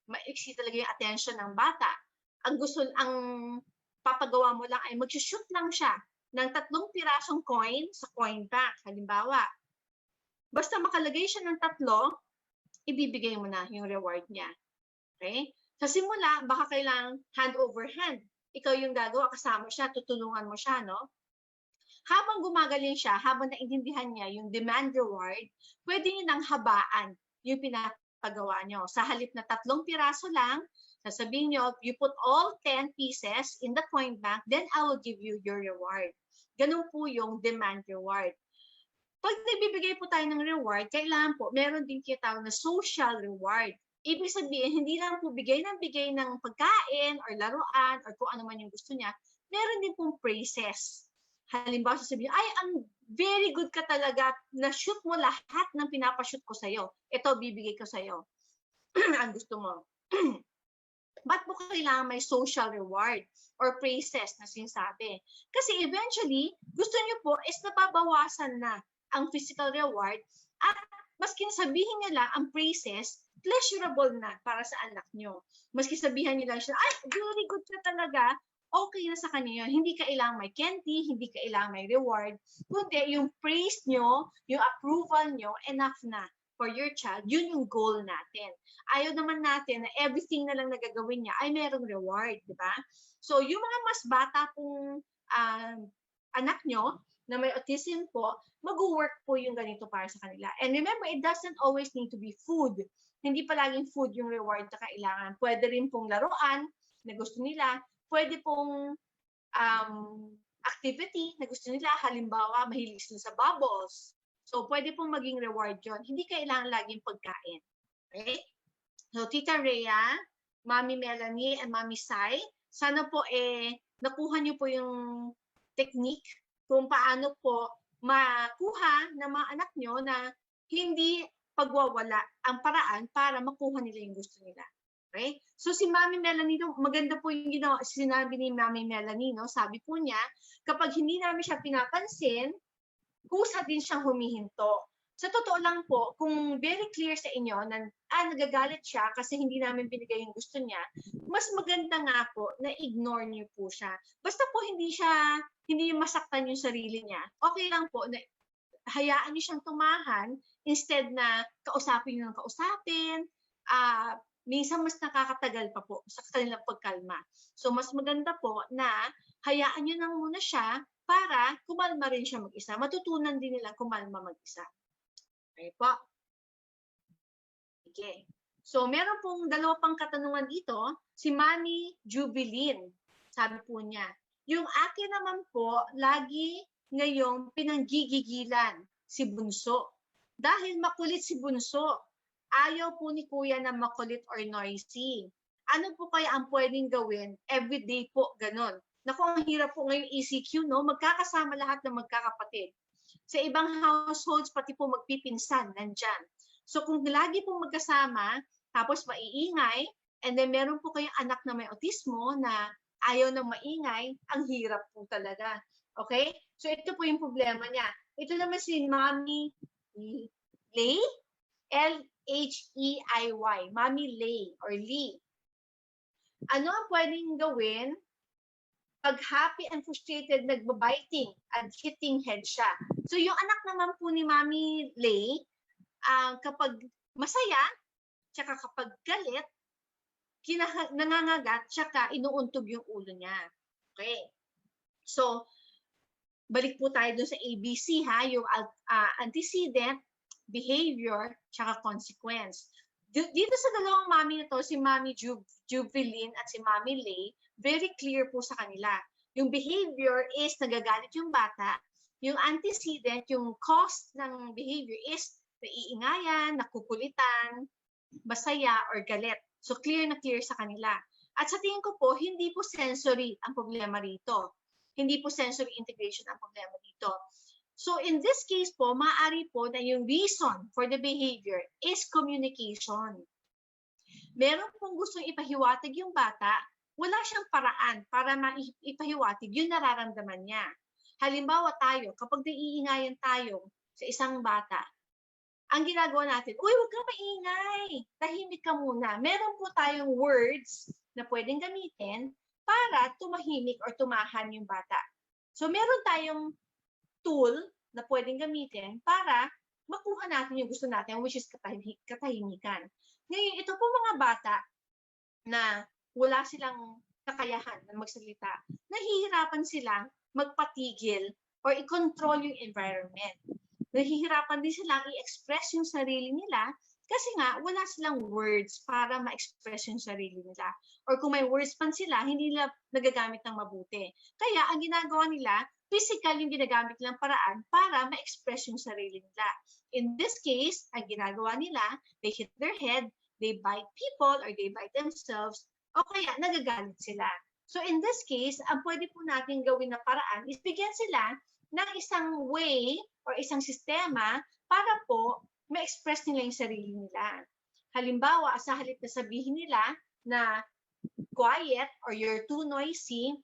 maiksi talaga yung attention ng bata. Ang papagawa mo lang ay mag-shoot lang siya ng 3 pirasong coin sa coin bank. Halimbawa, basta makalagay siya ng 3, ibibigay mo na yung reward niya. Okay? Sa simula, baka kailangan hand over hand. Ikaw yung gagawa, kasama siya, tutulungan mo siya, no? Habang gumagaling siya, habang naintindihan niya yung demand reward, pwede niyo nang habaan yung pinapagawa niyo. Sa halip na 3 piraso lang, sasabihin niyo, you put all 10 pieces in the coin bank, then I will give you your reward. Ganun po yung demand reward. Pag nagbibigay po tayo ng reward, kailangan po, meron din tinatawag na social reward. Ibig sabihin, hindi lang po bigay ng pagkain or laruan or kung ano man yung gusto niya, meron din pong praises. Halimbawa, sasabihin, ay, ang very good ka talaga, na-shoot mo lahat ng pinapashoot ko sa'yo. Ito, bibigay ko sa'yo. Ang gusto mo. Ba't mo kailangan may social reward or praises na sinasabi? Kasi eventually, gusto niyo po is nababawasan na ang physical reward, at maski sabihin niyo lang ang praises, pleasurable na para sa anak nyo. Maski sabihan niyo lang siya, ay, very good ka talaga, okay na sa kanya yun. Hindi kailangan may candy, hindi kailangan may reward, kundi yung praise nyo, yung approval nyo, enough na for your child. Yun yung goal natin. Ayaw naman natin na everything na lang nagagawin niya ay merong reward, di ba? So, yung mga mas bata pong anak nyo na may autism po, mag-work po yung ganito para sa kanila. And remember, it doesn't always need to be food. Hindi palaging food yung reward na kailangan. Pwede rin pong laruan na gusto nila. Pwede pong activity na gusto nila. Halimbawa, mahilig sila sa bubbles. So, pwede pong maging reward yun. Hindi kailangan laging pagkain. Okay? So, Tita Rhea, Mami Melanie, and Mami Sai, sana po nakuha niyo po yung technique kung paano po makuha ng mga anak nyo na hindi pagwawala ang paraan para makuha nila yung gusto nila. Okay? So si Mami Melanie, maganda po yung sinabi ni Mami Melanie, no? Sabi po niya, kapag hindi namin siya pinapansin, kusa din siyang humihinto. Sa totoo lang po, kung very clear sa inyo na nagagalit siya kasi hindi namin binigay yung gusto niya, mas maganda nga po na ignore niyo po siya. Basta po hindi masaktan yung sarili niya. Okay lang po na hayaan niyo siyang tumahan instead na kausapin niyo ng kausapin. Minsan mas nakakatagal pa po sa kanilang pagkalma. So mas maganda po na hayaan niyo nang muna siya para kumalma rin siya mag-isa. Matutunan din nila kumalma mag-isa. Okay po. Okay. So, meron pong dalawa pang katanungan dito. Si Mami Jubilin, sabi po niya, yung akin naman po, lagi ngayong pinanggigigilan si Bunso. Dahil makulit si Bunso, ayaw po ni Kuya na makulit or noisy. Ano po kaya ang pwedeng gawin? Everyday po, ganon. Naku, ang hirap po ngayong ECQ, no? Magkakasama lahat ng magkakapatid. Sa ibang households, pati po magpipinsan, nandyan. So kung lagi po magkasama, tapos maiingay, and then meron po kayong anak na may autismo na ayaw na maingay, ang hirap po talaga. Okay? So ito po yung problema niya. Ito naman si Mami Lay, L-H-E-I-Y, Mami Lay or Lee. Ano ang pwedeng gawin? Pag happy and frustrated, nagbabiting at hitting head siya. So yung anak naman po ni Mami Lay, kapag masaya, tsaka kapag galit, nangangagat, tsaka inuuntog yung ulo niya. Okay. So, balik po tayo dun sa ABC, ha? Yung antecedent, behavior, tsaka consequence. Dito sa dalawang mami na to, si Mami Jubilin at si Mami Lay, very clear po sa kanila. Yung behavior is nagagalit yung bata. Yung antecedent, yung cause ng behavior is naiingayan, nakukulitan, masaya, or galit. So clear na clear sa kanila. At sa tingin ko po, hindi po sensory ang problema rito. Hindi po sensory integration ang problema dito. So in this case po, maaari po na yung reason for the behavior is communication. Meron pong gustong ipahiwatig yung bata, wala siyang paraan para maipahiwatig yung nararamdaman niya. Halimbawa tayo, kapag naiingayan tayo sa isang bata, ang ginagawa natin, uy, huwag kang maingay, tahimik ka muna. Meron po tayong words na pwedeng gamitin para tumahimik or tumahan yung bata. So meron tayong tool na pwedeng gamitin para makuha natin yung gusto natin, which is katahimikan. Ngayon, ito po mga bata na wala silang kakayahan na magsalita, nahihirapan silang magpatigil or i-control yung environment. Nahihirapan din silang i-express yung sarili nila kasi nga wala silang words para ma-express yung sarili nila. Or kung may words pan sila, hindi nila nagagamit ng mabuti. Kaya ang ginagawa nila, physical yung ginagamit nilang paraan para ma-express yung sarili nila. In this case, ang ginagawa nila, they hit their head, they bite people or they bite themselves, o kaya nagagalit sila. So in this case, ang pwede po natin gawin na paraan is bigyan sila ng isang way or isang sistema para po ma-express nila yung sarili nila. Halimbawa, sa halip na sabihin nila na quiet or you're too noisy,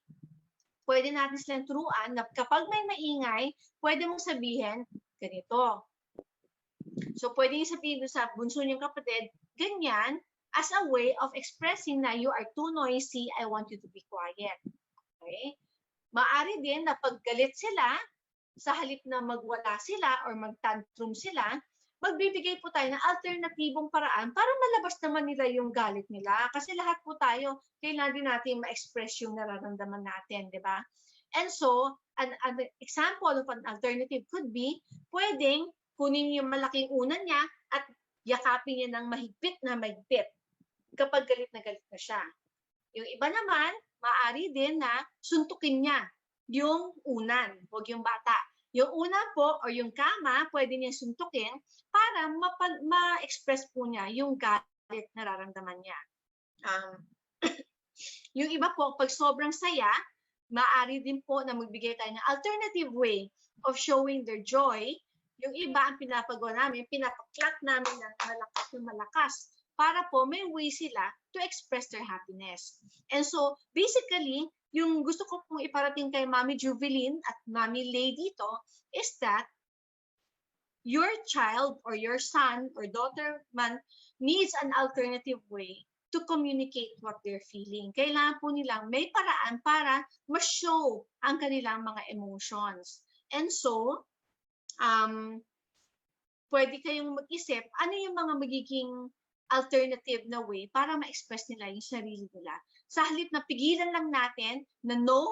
pwede natin silang turuan na kapag may maingay, pwede mong sabihin, ganito. So, pwede sabihin doon sa bunso niyong kapatid, ganyan, as a way of expressing na you are too noisy, I want you to be quiet. Okay? Maari din na paggalit sila, sa halip na magwala sila or mag-tantrum sila, magbibigay po tayo ng alternatibong paraan para malabas naman nila yung galit nila. Kasi lahat po tayo, kailangan din natin ma-express yung nararamdaman natin, di ba? And so, an example of an alternative could be, pwedeng kunin yung malaking unan niya at yakapin niya ng mahigpit na mahigpit kapag galit na siya. Yung iba naman, maaari din na suntukin niya yung unan, huwag yung bata. Yung unan po o yung kama, pwede niya suntukin para ma-express po niya yung galit na nararamdaman niya. Yung iba po, pag sobrang saya, maaari din po na magbigay tayo ng alternative way of showing their joy. Yung iba, ang pinapagawa namin, pinapaklat namin ng malakas para po may way sila to express their happiness. And so, basically, yung gusto ko pong iparating kay Mami Juveline at Mami Lay dito is that your child or your son or daughter man needs an alternative way to communicate what they're feeling. Kailangan po nilang may paraan para ma-show ang kanilang mga emotions. And so, pwede kayong mag-isip ano yung mga magiging alternative na way para ma-express nila yung sarili nila. Sa halip na pigilan lang natin na no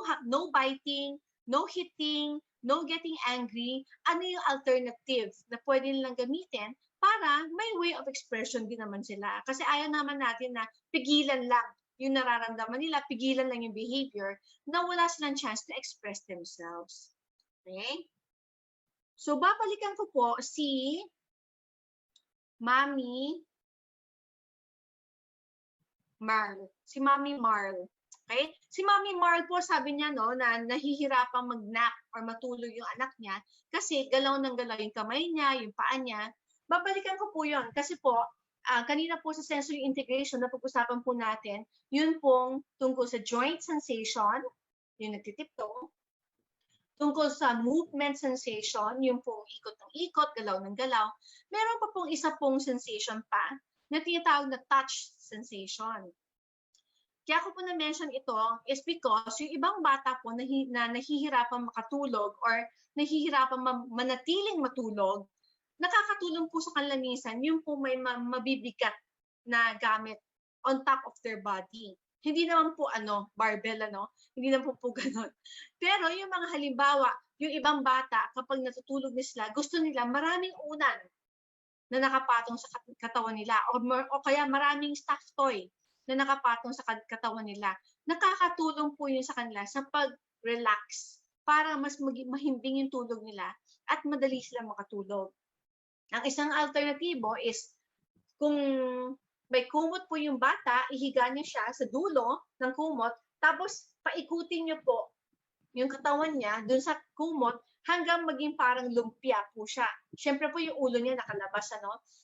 biting, no hitting, no getting angry, ano yung alternative na pwede nilang gamitin para may way of expression din naman sila. Kasi ayaw naman natin na pigilan lang yung nararamdaman nila, pigilan lang yung behavior na wala silang chance to express themselves. Okay? So, babalikan ko po si Mami Marl. Si Mami Marl. Okay? Si Mami Marl po, sabi niya no, na nahihirapang mag-nap or matulog yung anak niya kasi galaw ng galaw yung kamay niya, yung paa niya. Babalikan ko po yun kasi po, kanina po sa sensory integration na pag-usapan po natin, yun pong tungkol sa joint sensation, yung nagtitipto, tungkol sa movement sensation, yung pong ikot ng ikot, galaw ng galaw. Meron pa pong isa pong sensation pa na tinatawag na touch sensation. Kaya ko po na-mention ito is because yung ibang bata po na nahihirapan makatulog or nahihirapan manatiling matulog, nakakatulong po sa kanila minsan yung po may mabibigat na gamit on top of their body. Hindi naman po barbell hindi naman po gano'n. Pero yung mga halimbawa, yung ibang bata kapag natutulog na sila, gusto nila maraming unan na nakapatong sa katawan nila o kaya maraming stuffed toy na nakapatong sa katawan nila. Nakakatulong po yun sa kanila sa pag-relax para mas mahimbing yung tulog nila at madali silang makatulog. Ang isang alternatibo is kung may kumot po yung bata, ihiga niyo siya sa dulo ng kumot, tapos paikutin niyo po yung katawan niya dun sa kumot hanggang maging parang lumpia po siya. Siyempre po yung ulo niya nakalabas,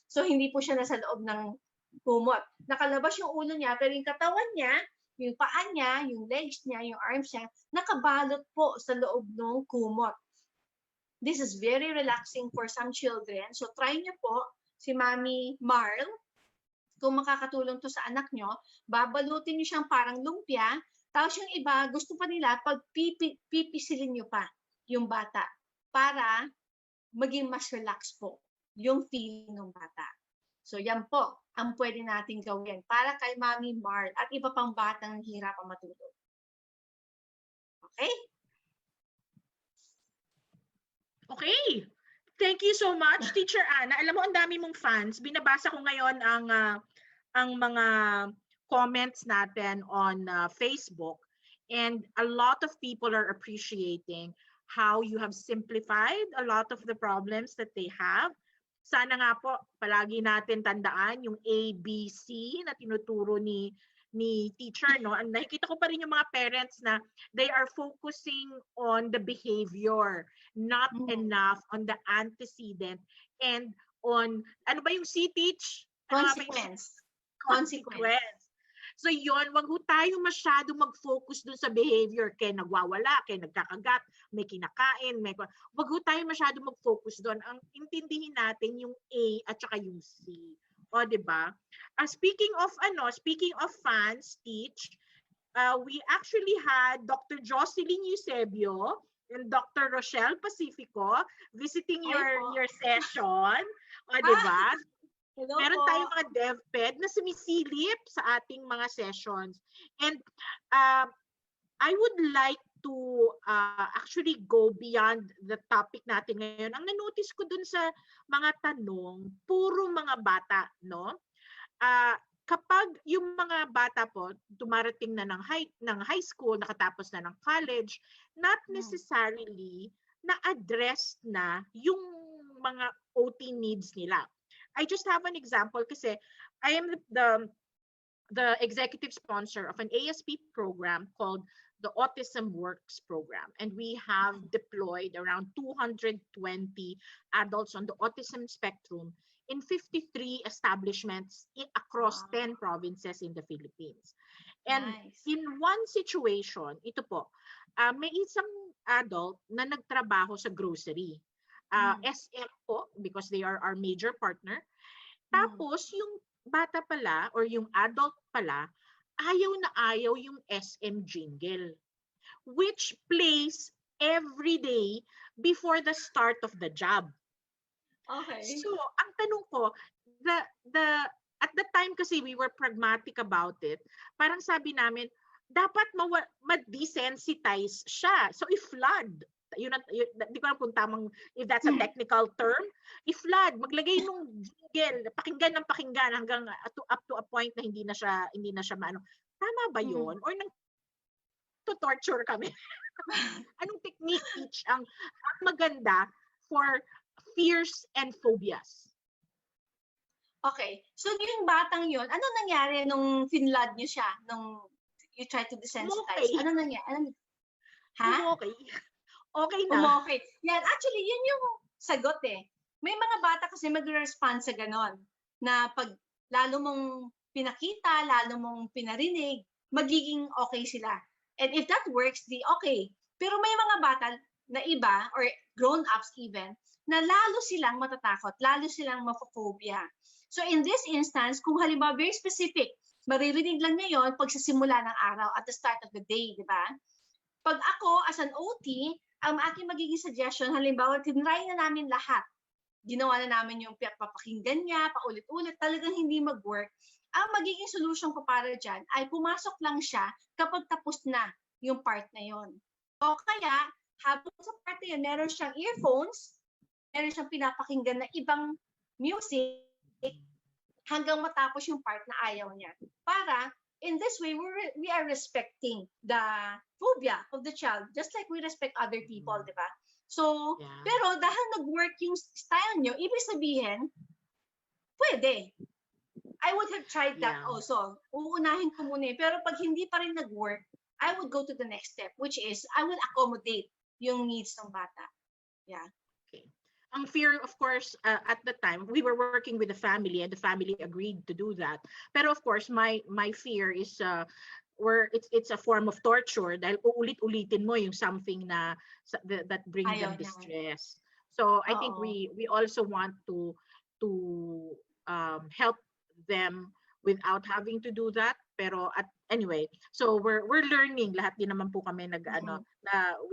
So hindi po siya nasa loob ng kumot. Nakalabas yung ulo niya, pero yung katawan niya, yung paa niya, yung legs niya, yung arms niya, nakabalot po sa loob ng kumot. This is very relaxing for some children. So try niyo po si Mami Marl. Kung makakatulong to sa anak nyo, babalutin nyo siyang parang lumpia, tapos yung iba, gusto pa nila pag pipisilin nyo pa yung bata para maging mas relax po yung feeling ng bata. So yan po ang pwede natin gawin para kay Mami Marl at iba pang batang hirapan matulog. Okay? Okay. Thank you so much, Teacher Ana. Alam mo, ang dami mong fans. Binabasa ko ngayon ang mga comments natin on Facebook. And a lot of people are appreciating how you have simplified a lot of the problems that they have. Sana nga po, palagi natin tandaan yung ABC na tinuturo ni teacher, no? And nakikita ko pa rin yung mga parents na they are focusing on the behavior, not enough on the antecedent and on, ano ba yung C-teach? Consequence. So yon, wag ho tayo masyado mag-focus dun sa behavior, kaya nagwawala, kaya nagkakagat, may kinakain, wag ho tayo masyado mag-focus doon. Ang intindihin natin yung A at saka yung C. O, di ba? Speaking of fans, Teach, we actually had Dr. Jocelyn Eusebio and Dr. Rochelle Pacifico visiting your session. O, di ba? Hello Meron po. tayong mga DevPed na sumisilip sa ating mga sessions. And I would like to actually go beyond the topic natin ngayon. Ang nanotice ko dun sa mga tanong, puro mga bata, no? Kapag yung mga bata po dumarating na ng high school, nakatapos na ng college, not necessarily na-address na yung mga OT needs nila. I just have an example kasi I am the executive sponsor of an ASP program called the Autism Works program, and we have deployed around 220 adults on the autism spectrum in 53 establishments across 10 provinces in the Philippines. And in one situation, ito po, may isang adult na nagtrabaho sa grocery. SM po, because they are our major partner. Tapos, yung bata pala, or yung adult pala, ayaw na ayaw yung SM jingle, which plays every day before the start of the job. Okay. So, ang tanong ko, at the time kasi we were pragmatic about it, parang sabi namin, dapat ma-desensitize siya. So, i-flood. Di ko alam kung tamang, if that's a technical term, i-flood, maglagay nung jingle, pakinggan ng pakinggan hanggang up to a point na hindi na siya maano. Tama ba yun? Or to torture kami? Anong technique each ang maganda for fears and phobias? Okay. So yung batang yun, ano nangyari nung finlad niyo siya? Nung you try to desensitize? Ano nangyari? Okay. Okay na. Okay. Yan. Actually, yun yung sagot eh. May mga bata kasi mag-respond sa ganon. Na pag lalo mong pinakita, lalo mong pinarinig, magiging okay sila. And if that works, di okay. Pero may mga bata na iba, or grown-ups even, na lalo silang matatakot, lalo silang mapophobia. So in this instance, kung halimbawa very specific, maririnig lang niya yun pag sa simula ng araw, at the start of the day, di ba? Pag ako, as an OT, ang aking magiging suggestion, halimbawa, tinry na namin lahat. Ginawa na namin yung papakinggan niya, paulit-ulit, talagang hindi mag-work. Ang magiging solution ko para dyan ay pumasok lang siya kapag tapos na yung part na yon. O kaya, habang sa part na yun, meron siyang earphones, meron siyang pinapakinggan na ibang music hanggang matapos yung part na ayaw niya. Para, in this way, we are respecting the phobia of the child, just like we respect other people, di ba? So, pero dahil nag-work yung style nyo, ibig sabihin, pwede. I would have tried that also. Uunahin ko muna. Pero pag hindi pa rin nag-work, I would go to the next step, which is I will accommodate yung needs ng bata. Yeah. Okay. Ang fear, of course, at the time, we were working with the family and the family agreed to do that. Pero of course, my fear is where it's a form of torture dahil uulit-ulitin mo yung something na that brings them distress. So I think we also want to help them without having to do that. Pero anyway, so we're learning. Lahat din naman po kami na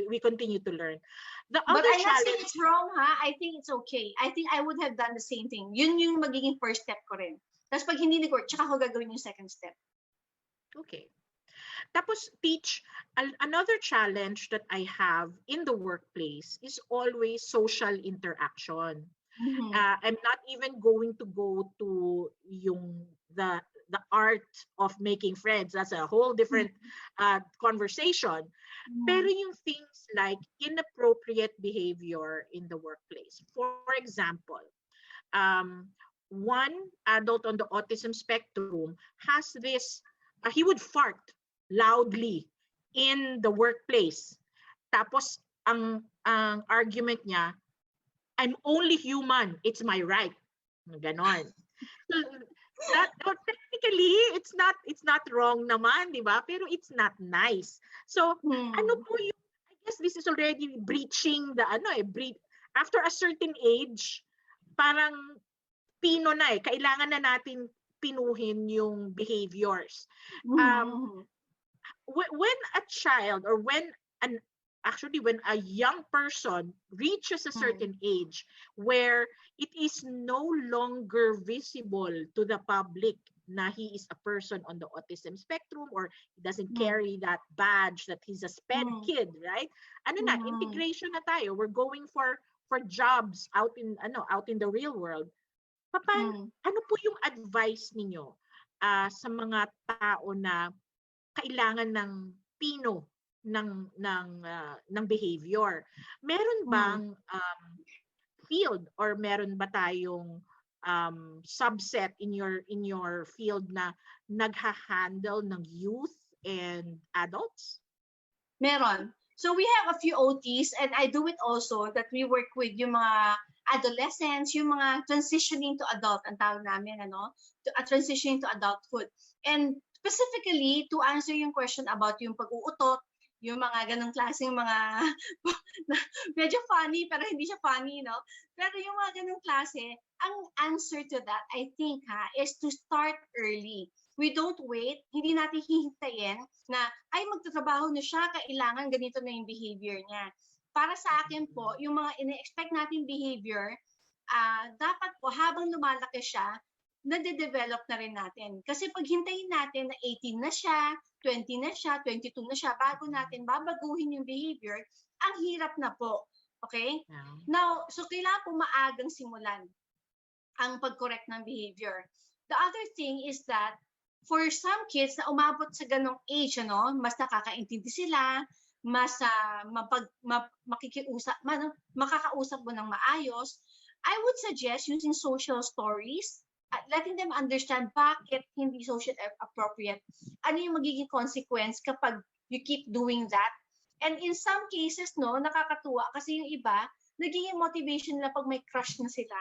we continue to learn. But I'm not saying it's wrong, ha? I think it's okay. I think I would have done the same thing. Yun yung magiging first step ko rin. Tapos pag hindi nag-work, tsaka ko gagawin yung second step. Okay. Tapos, Teach, another challenge that I have in the workplace is always social interaction. I'm not even going to go to the art of making friends. That's a whole different conversation. Pero yung things like inappropriate behavior in the workplace. For example, one adult on the autism spectrum has this, he would fart loudly in the workplace. Tapos, ang argument niya, I'm only human, it's my right. Ganon. So, Technically, it's not wrong naman, di ba? Pero it's not nice. So, ano po yung, I guess this is already breaching the, after a certain age, parang pino na eh. Kailangan na natin pinuhin yung behaviors. When a child or when a young person reaches a certain age where it is no longer visible to the public na he is a person on the autism spectrum or he doesn't carry that badge that he's a SPED kid, right? Integration na tayo. We're going for jobs out in the real world. Ano po yung advice ninyo sa mga tao na kailangan ng pino ng behavior? Meron bang field or meron ba tayong subset in your field na nagha-handle ng youth and adults? Meron. So we have a few OTs, and I do it also, that we work with yung mga adolescents, yung mga transitioning to adult, ang tawag namin, transitioning to adulthood. And specifically, to answer yung question about yung pag-uutot, yung mga ganong klaseng mga, medyo funny, pero hindi siya funny, no? Pero yung mga ganong klase, ang answer to that, I think, is to start early. We don't wait, hindi natin hihintayin na, ay, magtatrabaho na siya, kailangan ganito na yung behavior niya. Para sa akin po, yung mga ine-expect natin behavior, dapat po, habang lumalaki siya, nade-develop na rin natin. Kasi pag hintayin natin na 18 na siya, 20 na siya, 22 na siya, bago natin babaguhin yung behavior, ang hirap na po. Okay? Yeah. Now, so kailangan po maagang simulan ang pag-correct ng behavior. The other thing is that for some kids na umabot sa ganong age, mas nakakaintindi sila, mas makakausap mo ng maayos, I would suggest using social stories, letting them understand bakit hindi social appropriate, ano yung magiging consequence kapag you keep doing that. And in some cases, nakakatuwa kasi yung iba, nagiging motivation nila pag may crush na sila.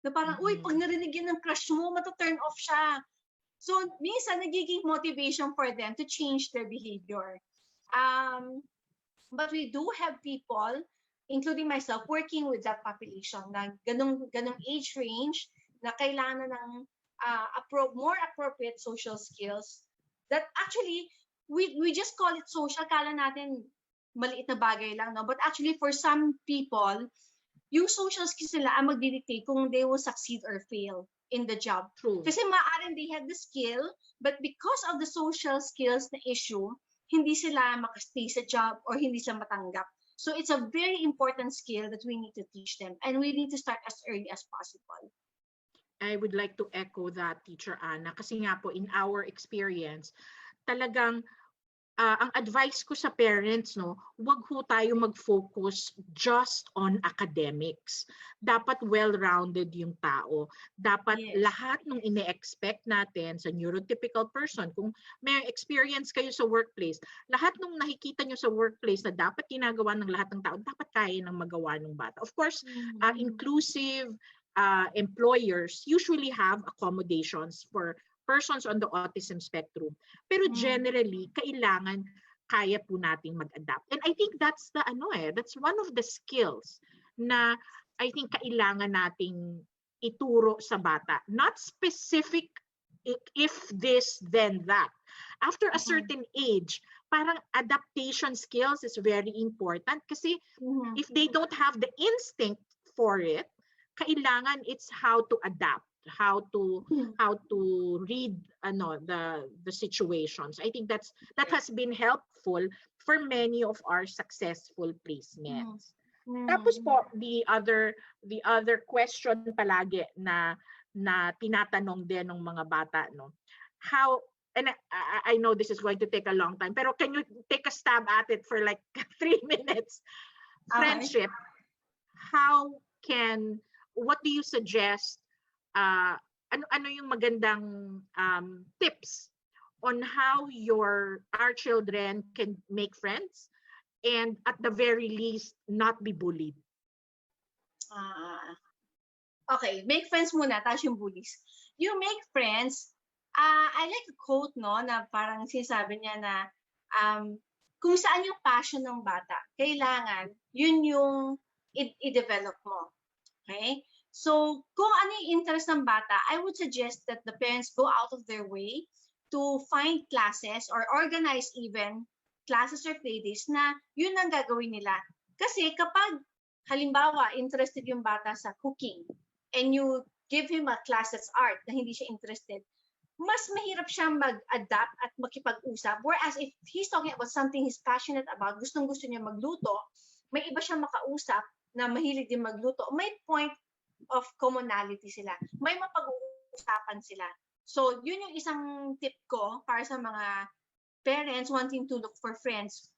Na parang, uy, pag narinig yun ng crush mo, mata-turn off siya. So, minsan, nagiging motivation for them to change their behavior. But we do have people, including myself, working with that population na ganong age range na kailangan ng more appropriate social skills that actually, we just call it social. Kala natin maliit na bagay lang, no? But actually, for some people, yung social skills nila ang magdidictate kung they will succeed or fail in the job. True. Kasi maaaring they have the skill, but because of the social skills na issue, hindi sila makastay sa job or hindi sila matanggap. So it's a very important skill that we need to teach them, and we need to start as early as possible. I would like to echo that, Teacher Anna, kasi nga po in our experience, talagang ang advice ko sa parents, wag ho tayo mag-focus just on academics. Dapat well-rounded yung tao. Dapat lahat ng ine-expect natin sa neurotypical person, kung may experience kayo sa workplace, lahat ng nakikita nyo sa workplace na dapat ginagawa ng lahat ng tao, dapat kaya ng magawa ng bata. Of course, inclusive employers usually have accommodations for persons on the autism spectrum. Pero generally, kailangan kaya po nating mag-adapt. And I think that's that's one of the skills na I think kailangan nating ituro sa bata. Not specific if this, then that. After a certain age, parang adaptation skills is very important kasi if they don't have the instinct for it, kailangan it's how to adapt, how to read the situations. I think that has been helpful for many of our successful placements. Tapos po the other question palagi na tinatanong din ng mga bata, how, and I know this is going to take a long time, pero can you take a stab at it for like 3 minutes? Friendship, what do you suggest? Ano yung magandang tips on how our children can make friends and at the very least not be bullied? Okay, make friends muna, tapos yung bullies. you make friends. I like a quote, no, na parang sinasabi niya na kung saan yung passion ng bata, kailangan yun yung i-develop mo. Okay? So, kung ano yung interest ng bata, I would suggest that the parents go out of their way to find classes or organize even classes or playdays na yun ang gagawin nila. Kasi kapag, halimbawa, interested yung bata sa cooking and you give him a class that's art na hindi siya interested, mas mahirap siyang mag-adapt at makipag-usap. Whereas if he's talking about something he's passionate about, gustong-gusto niya magluto, may iba siyang makausap na mahilig din magluto, may point of commonality sila. May mapag-uusapan sila. So, yun yung isang tip ko para sa mga parents wanting to look for friends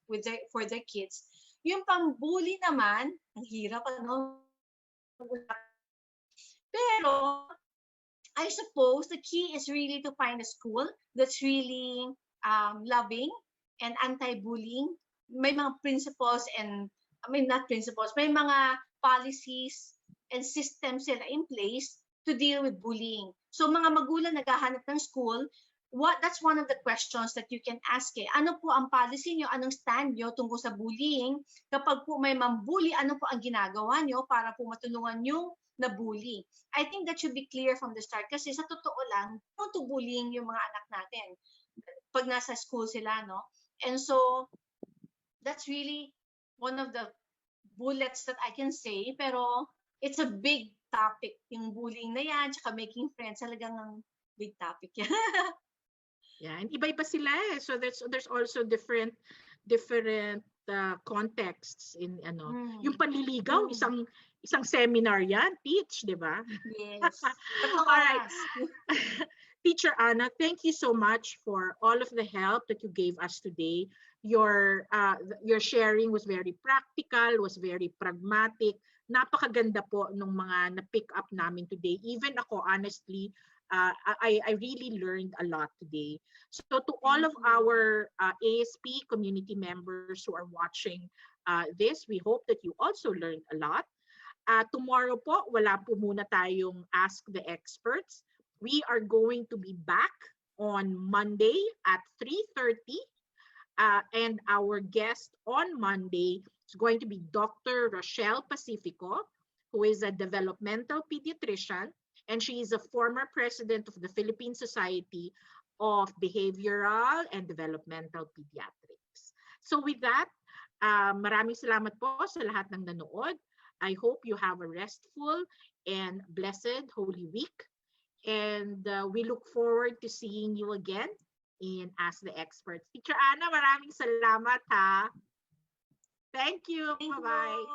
for their kids. Yung pang-bully naman, ang hirap, ano? Pero, I suppose the key is really to find a school that's really loving and anti-bullying. May mga principles and, not principles, may mga policies and systems sila in place to deal with bullying. So mga magulang naghahanap ng school, that's one of the questions that you can ask. Ano po ang policy nyo? Anong stand nyo tungkol sa bullying? Kapag po may mambully, ano po ang ginagawa nyo para po matulungan yung na-bully? I think that should be clear from the start kasi sa totoo lang, to bullying yung mga anak natin pag nasa school sila, no? And so, that's really one of the bullets that I can say, pero it's a big topic, yung bullying na yan, tsaka making friends, talagang ang big topic yan. Yeah, and iba-iba sila eh. So there's also different contexts in yung panliligaw, isang seminar yan, teach, di ba? Yes. All right. Teacher Anna, thank you so much for all of the help that you gave us today. Your sharing was very practical, was very pragmatic. Napakaganda po nung mga na-pick up namin today. Even ako, honestly, I really learned a lot today. So to all of our ASP community members who are watching this, we hope that you also learned a lot. Tomorrow po, wala po muna tayong Ask the Experts. We are going to be back on Monday at 3:30. And our guest on Monday is going to be Dr. Rochelle Pacifico, who is a developmental pediatrician, and she is a former president of the Philippine Society of Behavioral and Developmental Pediatrics. So with that, maraming salamat po sa lahat ng nanood. I hope you have a restful and blessed Holy Week. And we look forward to seeing you again in Ask the Experts. Teacher Anna, maraming salamat ha. Thank you. Bye-bye.